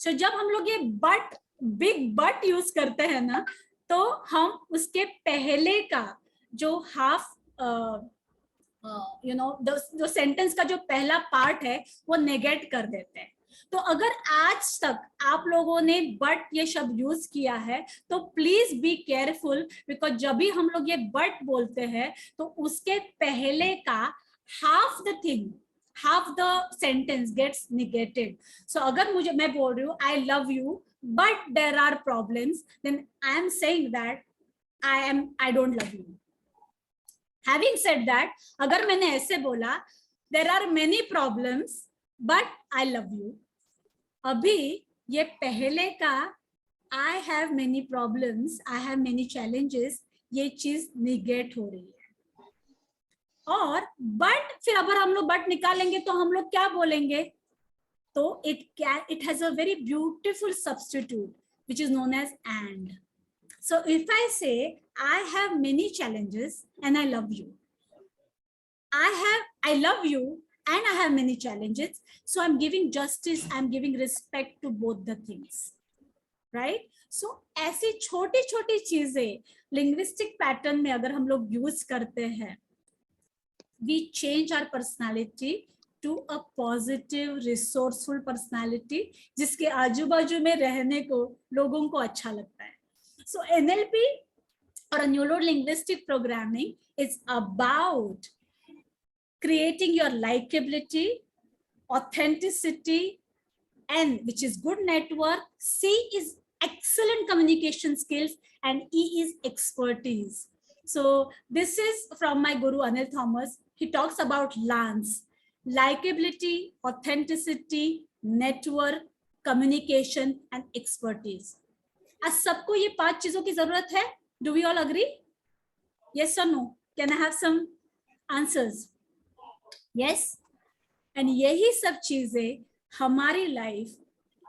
So जब हम लोग ये बट, बिग बट यूज करते हैं ना, तो हम उसके पहले का जो हाफ जो सेंटेंस का जो पहला पार्ट है वो नेगेट कर देते हैं. तो अगर आज तक आप लोगों ने बट ये शब्द यूज किया है तो प्लीज बी केयरफुल, बिकॉज जब भी हम लोग ये बट बोलते हैं तो उसके पहले का half the thing, half the sentence gets negated. So अगर मैं बोल रही हूँ I love you but there are problems, then I am saying that I don't love you. Having said that, अगर मैंने ऐसे बोला there are many problems but I love you, अभी ये पहले का I have many problems, I have many challenges, ये चीज निगेट हो रही है. और बट फिर अगर हम लोग बट निकालेंगे तो हम लोग क्या बोलेंगे? तो it has a very beautiful substitute which is known as and. So if I say I have many challenges and I love you, I love you and I have many challenges, so I'm giving justice, I'm giving respect to both the things, right? So ऐसी छोटी छोटी चीजें linguistic pattern में अगर हम लोग use करते हैं, we change our personality to a positive resourceful personality जिसके आजू बाजू में रहने को लोगों को अच्छा लगता है. So NLP or a neuro linguistic programming is about creating your likability, authenticity, N, which is good network, C is excellent communication skills, and E is expertise. So this is from my guru Anil Thomas. He talks about LANs: likability, authenticity, network, communication, and expertise. आज सबको ये 5 चीजों की जरूरत है. Do we all agree? Yes or no? Can I have some answers? Yes. And यही सब चीजें हमारी लाइफ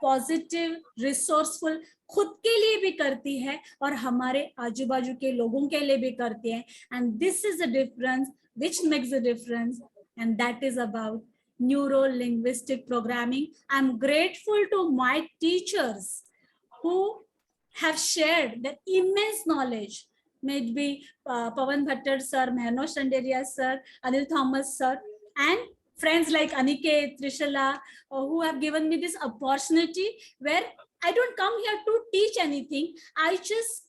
पॉजिटिव, रिसोर्सफुल खुद के लिए भी करती है और हमारे आजू बाजू के लोगों के लिए भी करती है. And this is the difference which makes the difference, and that is about neuro linguistic programming. I'm grateful to my teachers who have shared their immense knowledge, may it be Pawan Bhattar sir, Mehno Shanderia sir, Anil Thomas sir, and friends like Aniket, Trishula, who have given me this opportunity where I don't come here to teach anything. I just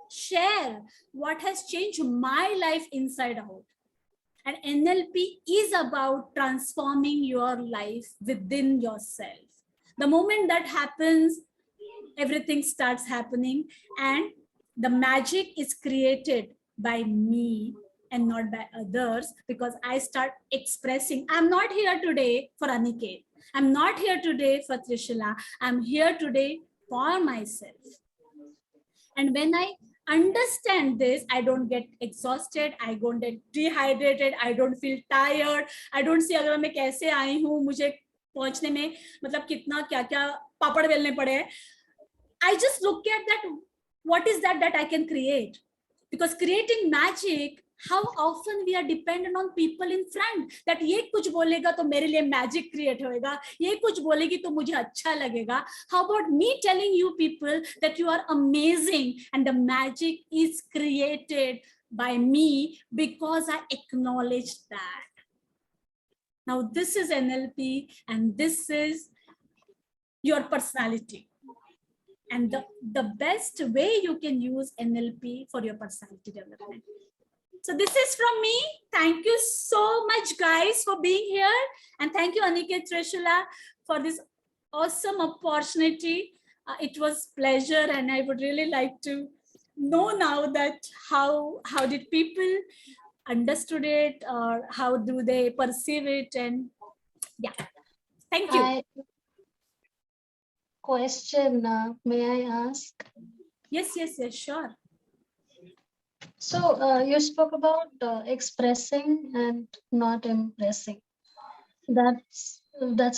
share what has changed my life inside out. And NLP is about transforming your life within yourself. The moment that happens, everything starts happening, and the magic is created by me and not by others, because I start expressing. I'm not here today for Aniket. I'm not here today for Trishula. I'm here today for myself. And when I understand this, I don't get exhausted, I don't get dehydrated, I don't feel tired, I don't see अगर मैं कैसे आई हूँ, मुझे पहुंचने में मतलब कितना क्या क्या पापड़ बेलने पड़े हैं. I just look at that, what is that I can create? Because creating magic, how often we are dependent on people in front, that ये कुछ बोलेगा तो मेरे लिए magic create होएगा, ये कुछ बोलेगी तो मुझे अच्छा लगेगा. How about me telling you people that you are amazing, and the magic is created by me because I acknowledge that. Now this is NLP, and this is your personality. And the best way you can use NLP for your personality development. So this is from me. Thank you so much, guys, for being here. And thank you, Aniket, Trishula, for this awesome opportunity. It was pleasure, and I would really like to know now that how did people understood it, or how do they perceive it? And yeah, thank you. Question, may I ask? Yes, sure. So you spoke about expressing and not impressing. That's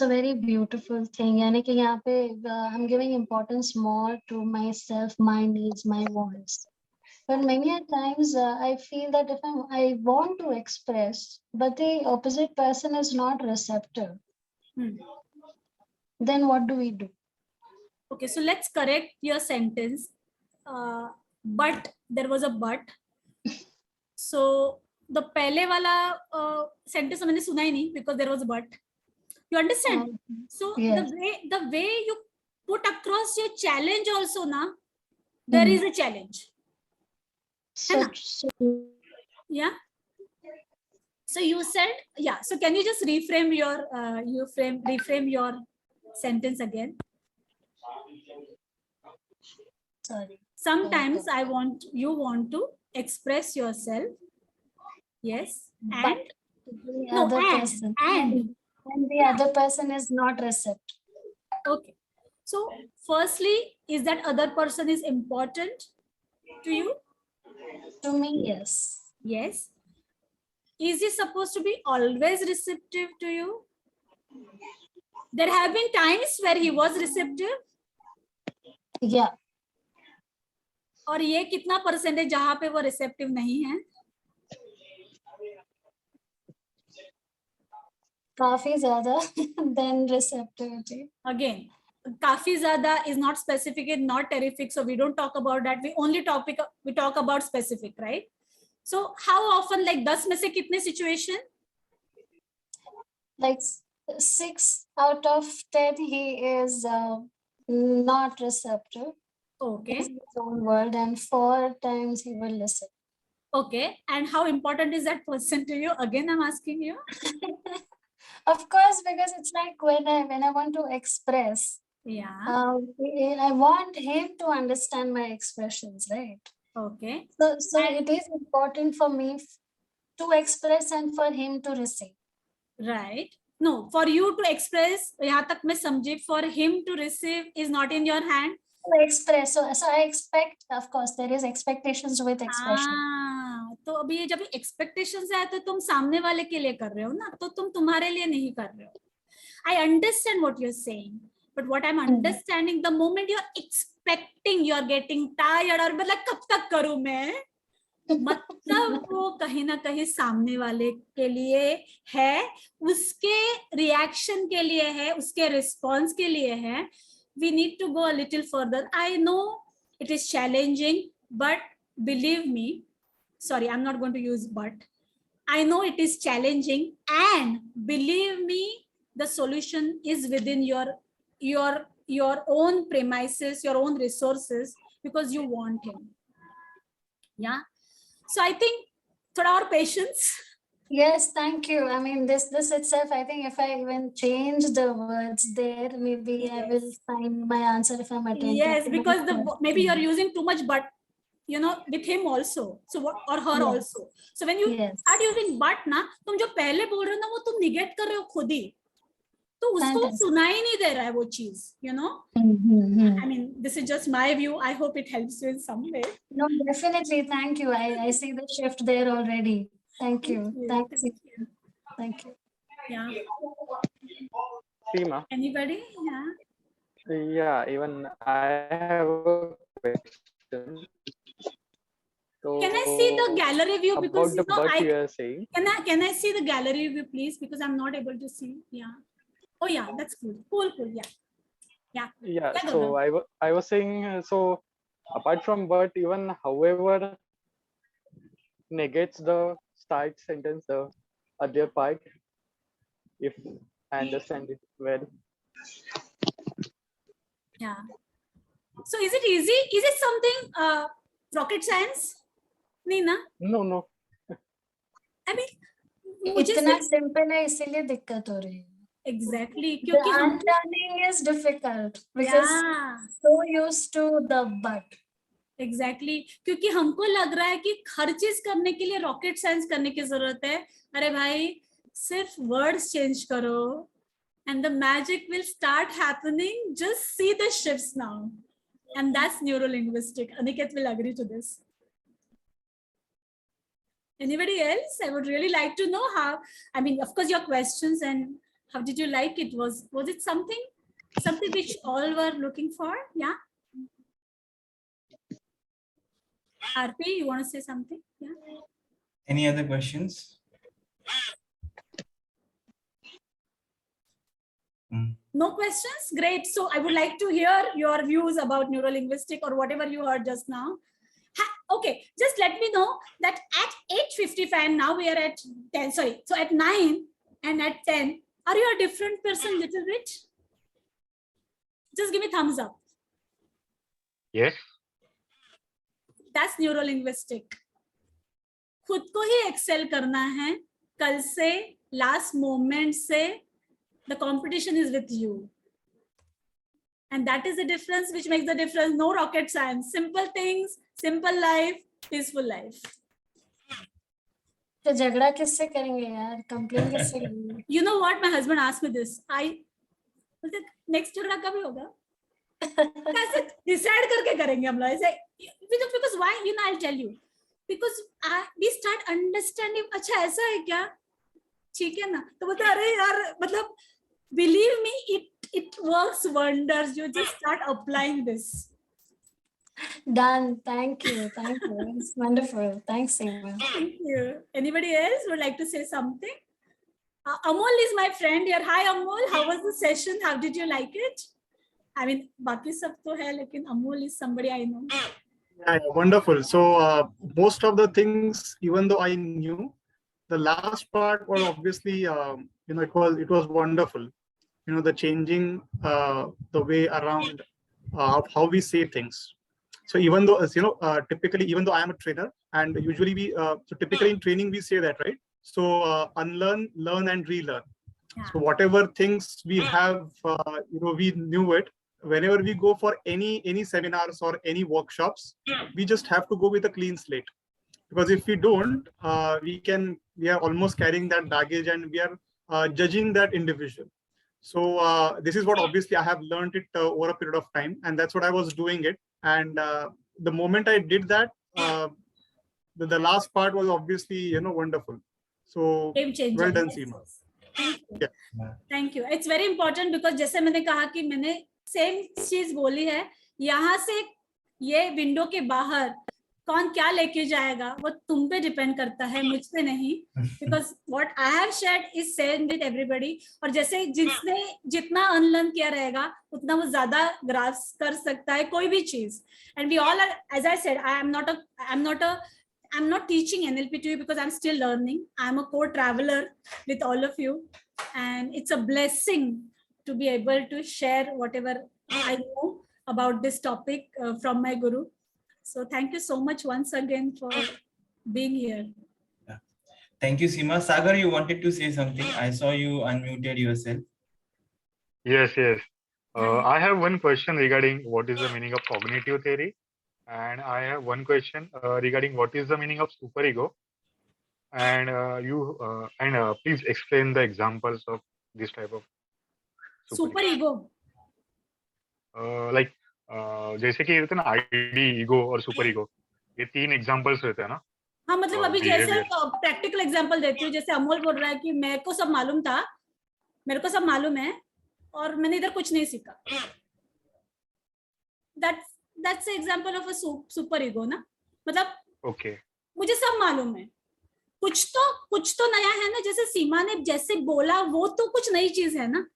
a very beautiful thing. यानी कि यहाँ पे I'm giving importance more to myself, my needs, my wants. But many a times I feel that if I want to express, but the opposite person is not receptive, then what do we do? Okay, so let's correct your sentence. But there was a but. So the पहले वाला sentence मैंने सुना ही नहीं, because there was a but. You understand? So yes. the way you put across your challenge also, na, there is a challenge. So, yeah. So you said, yeah. So can you just reframe your reframe your sentence again? Sorry. Sometimes you want to express yourself. Yes. And the other person. And the other person is not receptive. Okay. So firstly, is that other person is important to you? To me, yes. Yes. is he supposed to be always receptive to you? There have been times where he was receptive. Yeah. और ये कितना percentage जहां पे वो receptive नहीं है? काफी ज्यादा than receptivity. Again, काफी ज्यादा is not specific and not terrific, so we don't talk about that. We talk about specific, right? So how often, like 10 में से कितने situation? Like 6 out of 10 he is not receptive. Okay. In his own world, and 4 times he will listen. Okay. And how important is that person to you? Again, I'm asking you. Of course, because it's like when I want to express, Yeah. I want him to understand my expressions, right? Okay. So it is important for me to express and for him to receive. Right. No, for you to express, यहाँ तक मैं समझी, for him to receive is not in your hand. To express, so I expect, of course, there is expectations with expression. तो अभी ये जब expectations है तो तुम सामने वाले के लिए कर रहे हो ना, तो तुम तुम्हारे लिए नहीं कर रहे हो. I understand what you're saying, but what I'm understanding, the moment you're expecting, you're getting tired, और मतलब कब तक करूं मैं, मतलब वो कहीं ना कहीं सामने वाले के लिए है, उसके रिएक्शन के लिए है, उसके रिस्पॉन्स के लिए है. We need to go a little further. I know it is challenging, but believe me, sorry, I'm not going to use but. I know it is challenging, and believe me, the solution is within your own premises, your own resources, because you want him. Yeah. So I think thoda aur patience. Yes, thank you. I mean, this itself, I think if I even change the words there, maybe I will find my answer if I'm attentive. Yes, to because the maybe you're using too much but, you know, with him also, so what, or her Yes. also. So when you Yes. start using but ना, तुम जो पहले बोल रहे हो ना, वो तुम negate कर रहे हो खुद ही, तो उसको Fantastic. सुना ही नहीं दे रहा है वो चीज, you know. Mm-hmm. I mean, this is just my view. I hope it helps you in some way. No, definitely. Thank you. I see the shift there already. Thank you. Thanks. Thank you. Thank you. Yeah. Seema. Anybody? Yeah. Yeah, even I have a question. So Can I see the gallery view, about because the you know, but you are saying. can I see the gallery view, please, because I'm not able to see. Yeah. Oh yeah, that's cool. Cool. Yeah. Yeah. Yeah, Yeah, so Gaurav. I was saying, so apart from but, even however negates the start sentence, the other part, if I understand it well. Yeah. So is it easy? Is it something rocket science? Nina? No. I mean, मुझे इतना सिर्फ simple है, इसीलिए दिक्कत हो रही है. exactly The क्योंकि हम unlearning is difficult because yeah, so used to the but. exactly क्योंकि हमको लग रहा है कि हर चीज करने के लिए रॉकेट साइंस करने की जरूरत है. अरे भाई, सिर्फ वर्ड्स चेंज करो and the magic will start happening. Just see the shifts now, and that's neurolinguistic. Aniket will agree to this. Anybody else? I would really like to know how, I mean, of course, your questions and how did you like it? Was it something which all were looking for? Yeah. RP, you want to say something? Yeah. Any other questions? No questions? Great. So I would like to hear your views about neurolinguistic or whatever you heard just now. Okay, just let me know that at 8:55, now we are at 10, sorry. So at 9 and at 10, are you a different person little bit? Just give me thumbs up. Yes. That's neurolinguistic. खुद को ही Excel करना है. कल से last moment से the competition is with you. And that is the difference which makes the difference. No rocket science. Simple things, simple life, peaceful life. तो झगड़ा किससे करेंगे यार? Complain किससे करेंगे? You know what? My husband asked me this. Next झगड़ा कभी होगा? कैसे decide करके करेंगे हम लोग ऐसे? Because why? You know, I'll tell you. because we start understanding, अच्छा ऐसा है क्या, ठीक है ना, तो बोलते अरे यार, मतलब believe me, it works wonders. You just start applying this. Done. Thank you. Thank you. It's wonderful. Thanks, Seema. Thank you. Anybody else would like to say something? Amol is my friend here. Hi Amol, how was the session? How did you like it? I mean, बाकी सब तो है, लेकिन Amol is somebody I know. Yeah, wonderful. So most of the things, even though I knew, the last part was obviously, it was wonderful. The changing the way around of how we say things. So even though, typically, even though I am a trainer, and usually so typically in training we say that, right? So unlearn, learn, and relearn. Yeah. So whatever things we have, we knew it. Whenever we go for any seminars or any workshops, we just have to go with a clean slate. Because if we don't, we are almost carrying that baggage, and we are judging that individual. So this is what obviously I have learned it over a period of time, and that's what I was doing it. And the moment I did that, the last part was obviously wonderful. So Game changer. well done, Yes. Seema. Thank you. Yeah. Thank you. It's very important because जैसे मैंने कहा कि मैंने same चीज बोली है, यहाँ से ये विंडो के बाहर कौन क्या लेके जाएगा वो तुम पे डिपेंड करता है, मुझ पे नहीं. Because what I have shared is same with everybody. और जैसे जिसने जितना अनलर्न किया रहेगा उतना वो ज्यादा ग्रास्प कर सकता है कोई भी चीज. And we all are, as I said, I'm not teaching NLP to you because I'm still learning. I'm a co-traveler with all of you, and it's a blessing to be able to share whatever I know about this topic from my guru. So thank you so much once again for being here. Yeah. Thank you, Seema. Sagar, you wanted to say something. I saw you unmuted yourself. Yes. I have one question regarding what is the meaning of cognitive theory, and I have one question regarding what is the meaning of superego. And please explain the examples of this type of Superego. like जैसे कि रहते हैं ना ID, ego और super ego, ये 3 examples रहते हैं ना. हाँ, मतलब अभी जैसे प्रैक्टिकल एग्जांपल देती हूँ, जैसे अमोल बोल रहा है कि मेरे को सब मालूम था, मेरे को सब मालूम है और मैंने इधर कुछ नहीं सीखा. That's the example of a super ego ना. मतलब okay, मुझे सब मालूम है, कुछ तो नया है ना. जैसे सीमा ने जैसे बोला वो तो कुछ नई चीज है ना.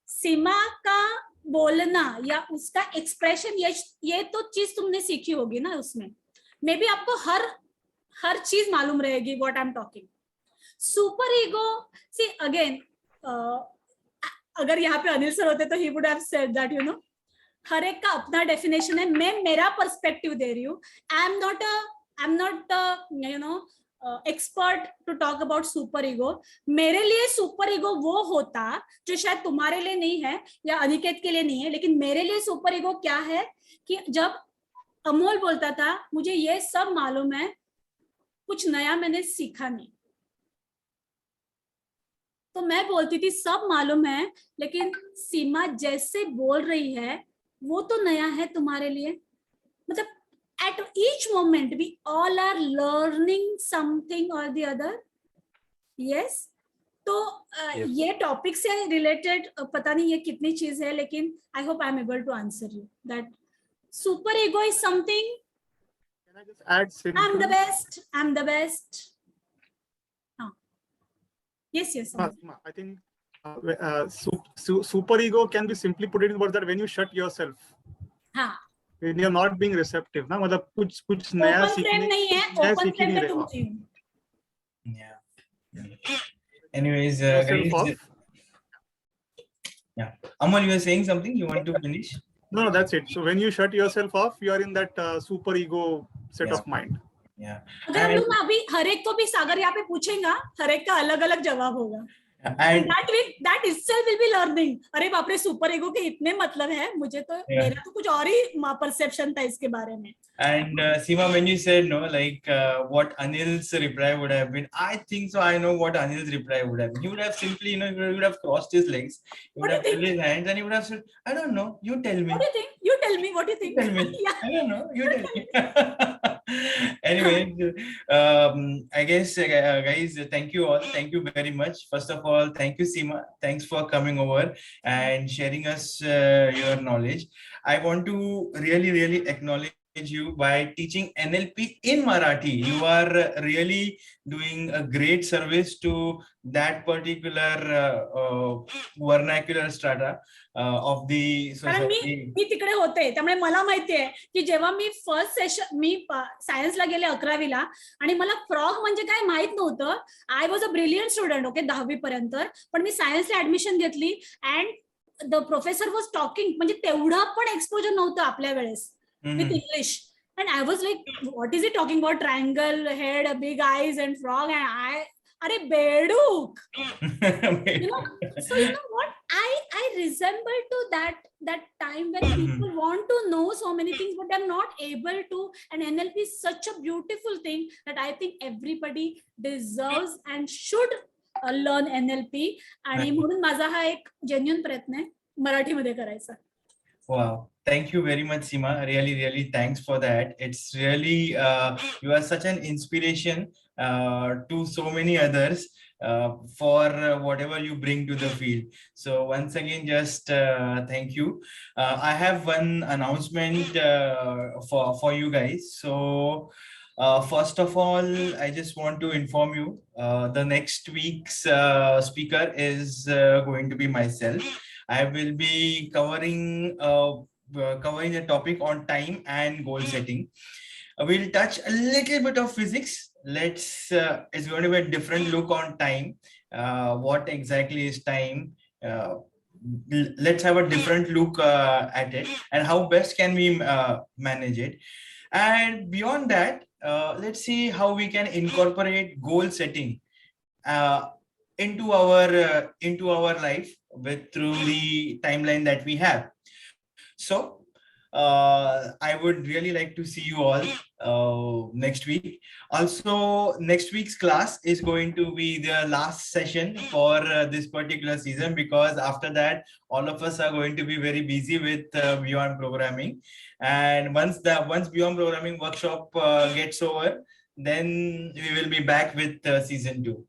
सीमा का बोलना या उसका एक्सप्रेशन, ये तो चीज तुमने सीखी होगी ना. उसमें मे बी आपको हर चीज मालूम रहेगी. What I am talking super ego. See again, अगर यहाँ पे अनिल सर होते तो he would have said that हर एक का अपना डेफिनेशन है. मैं मेरा पर्सपेक्टिव दे रही हूँ. I am not expert to talk about super ego. मेरे लिए सुपर ईगो वो होता जो शायद तुम्हारे लिए नहीं है या अनिकेत के लिए नहीं है, लेकिन मेरे लिए सुपर ईगो क्या है कि जब अमोल बोलता था मुझे ये सब मालूम है, कुछ नया मैंने सीखा नहीं, तो मैं बोलती थी सब मालूम है, लेकिन सीमा जैसे बोल रही है वो तो नया है तुम्हारे लिए. मतलब at each moment we all are learning something or the other. Yes. तो Yes. ये टॉपिक से रिलेटेड पता नहीं ये कितनी चीज है, लेकिन I hope I am able to answer you that super ego is something. Can I just add simple? I'm the best. Yes. I think super ego can be simply put it in words that when you shut yourself, हाँ, when you're not being receptive ना, मतलब कुछ नया open frame नहीं है, open frame में तुम नहीं हो. Yeah. Anyways, yourself guys, off. yeah. Amal, you were saying something. You want to finish? No, that's it. So when you shut yourself off, you are in that super ego set Yeah. of mind. Yeah. अगर हम लोग ना अभी हर एक को भी सागर यहाँ पे पूछेगा, हर एक का अलग अलग जवाब होगा. And that itself will be learning. अरे बाप रे, सुपर ईगो के इतने मतलब है, मुझे तो मेरा तो कुछ और ही परसेप्शन था इसके बारे में. And Seema, when you said no, like what Anil's reply would have been, I think so. I know what Anil's reply would have been. He would have simply, he would have crossed his legs, he would have held his hands, and he would have said, "I don't know. You tell me. What do you think? You tell me. What do you think?" Tell me. Yeah. I don't know. You tell me. Anyway, I guess, guys, thank you all. Thank you very much. First of all, thank you, Seema. Thanks for coming over and sharing us your knowledge. I want to really acknowledge you by teaching NLP in Marathi. You are really doing a great service to that particular vernacular strata of the कारण society. मी तिकडे होते, त्यामुळे मला माहितीये की जेव्हा मी first session, मी सायन्सला गेले 11वीला आणि मला फ्रॉग म्हणजे काय माहित नव्हतं. I was a brilliant student, okay, 10वी पर्यंत. पण मी सायन्सला ऍडमिशन घेतली and the professor was talking, म्हणजे तेवढा पण एक्सपोजर नव्हतं आपल्या वेळेस with English. And I was like, what is he talking about? Triangle head, big eyes, and frog. And Are beduk. So you know what? I resemble to that time when people want to know so many things, but they're not able to. And NLP is such a beautiful thing that I think everybody deserves and should learn NLP. आणि म्हणून माझा हा एक genuine प्रयत्न आहे मराठीमध्ये करायचा. Wow. Thank you very much, Seema. Really thanks for that. It's really, you are such an inspiration to so many others for whatever you bring to the field. So once again, just thank you. I have one announcement for you guys. So first of all, I just want to inform you, the next week's speaker is going to be myself. I will be covering the topic on time and goal setting. We'll touch a little bit of physics. It's going to be a different look on time. What exactly is time? Let's have a different look at it, and how best can we manage it. And beyond that, let's see how we can incorporate goal setting into our life through the timeline that we have. So I would really like to see you all next week. Also, next week's class is going to be the last session for this particular season, because after that all of us are going to be very busy with Beyond Programming. And once Beyond Programming workshop gets over, then we will be back with season 2.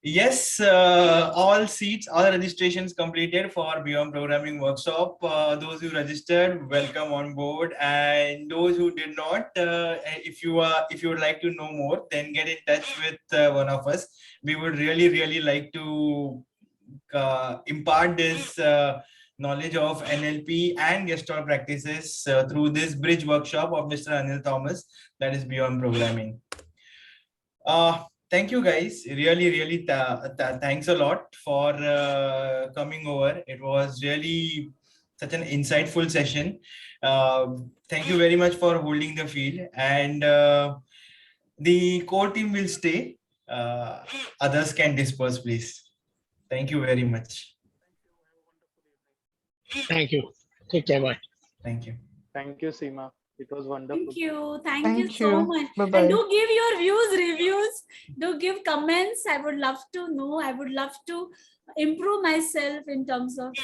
Yes, all registrations completed for Beyond Programming workshop. Those who registered, welcome on board. And those who did not, if you would like to know more, then get in touch with one of us. We would really like to impart this knowledge of NLP and Gestalt practices through this bridge workshop of Mr. Anil Thomas, that is Beyond Programming. Thank you guys. Really thanks a lot for coming over. It was really such an insightful session. Thank you very much for holding the field. And the core team will stay. Others can disperse, please. Thank you very much. Thank you. Take care. Bye. Thank you. Thank you, Seema. It was wonderful. Thank you so much. Bye-bye. And do give your reviews, do give comments. I would love to know. I would love to improve myself in terms of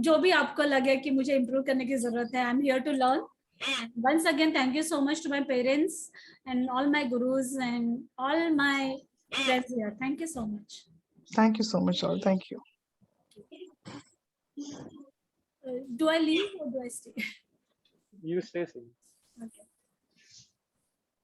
जो भी आपको लगे कि मुझे improve करने की जरूरत है. I'm here to learn. And once again, thank you so much to my parents and all my gurus and all my friends here. Thank you so much. Thank you so much, all. Thank you. Do I leave or do I stay? You stay, Seema. Okay.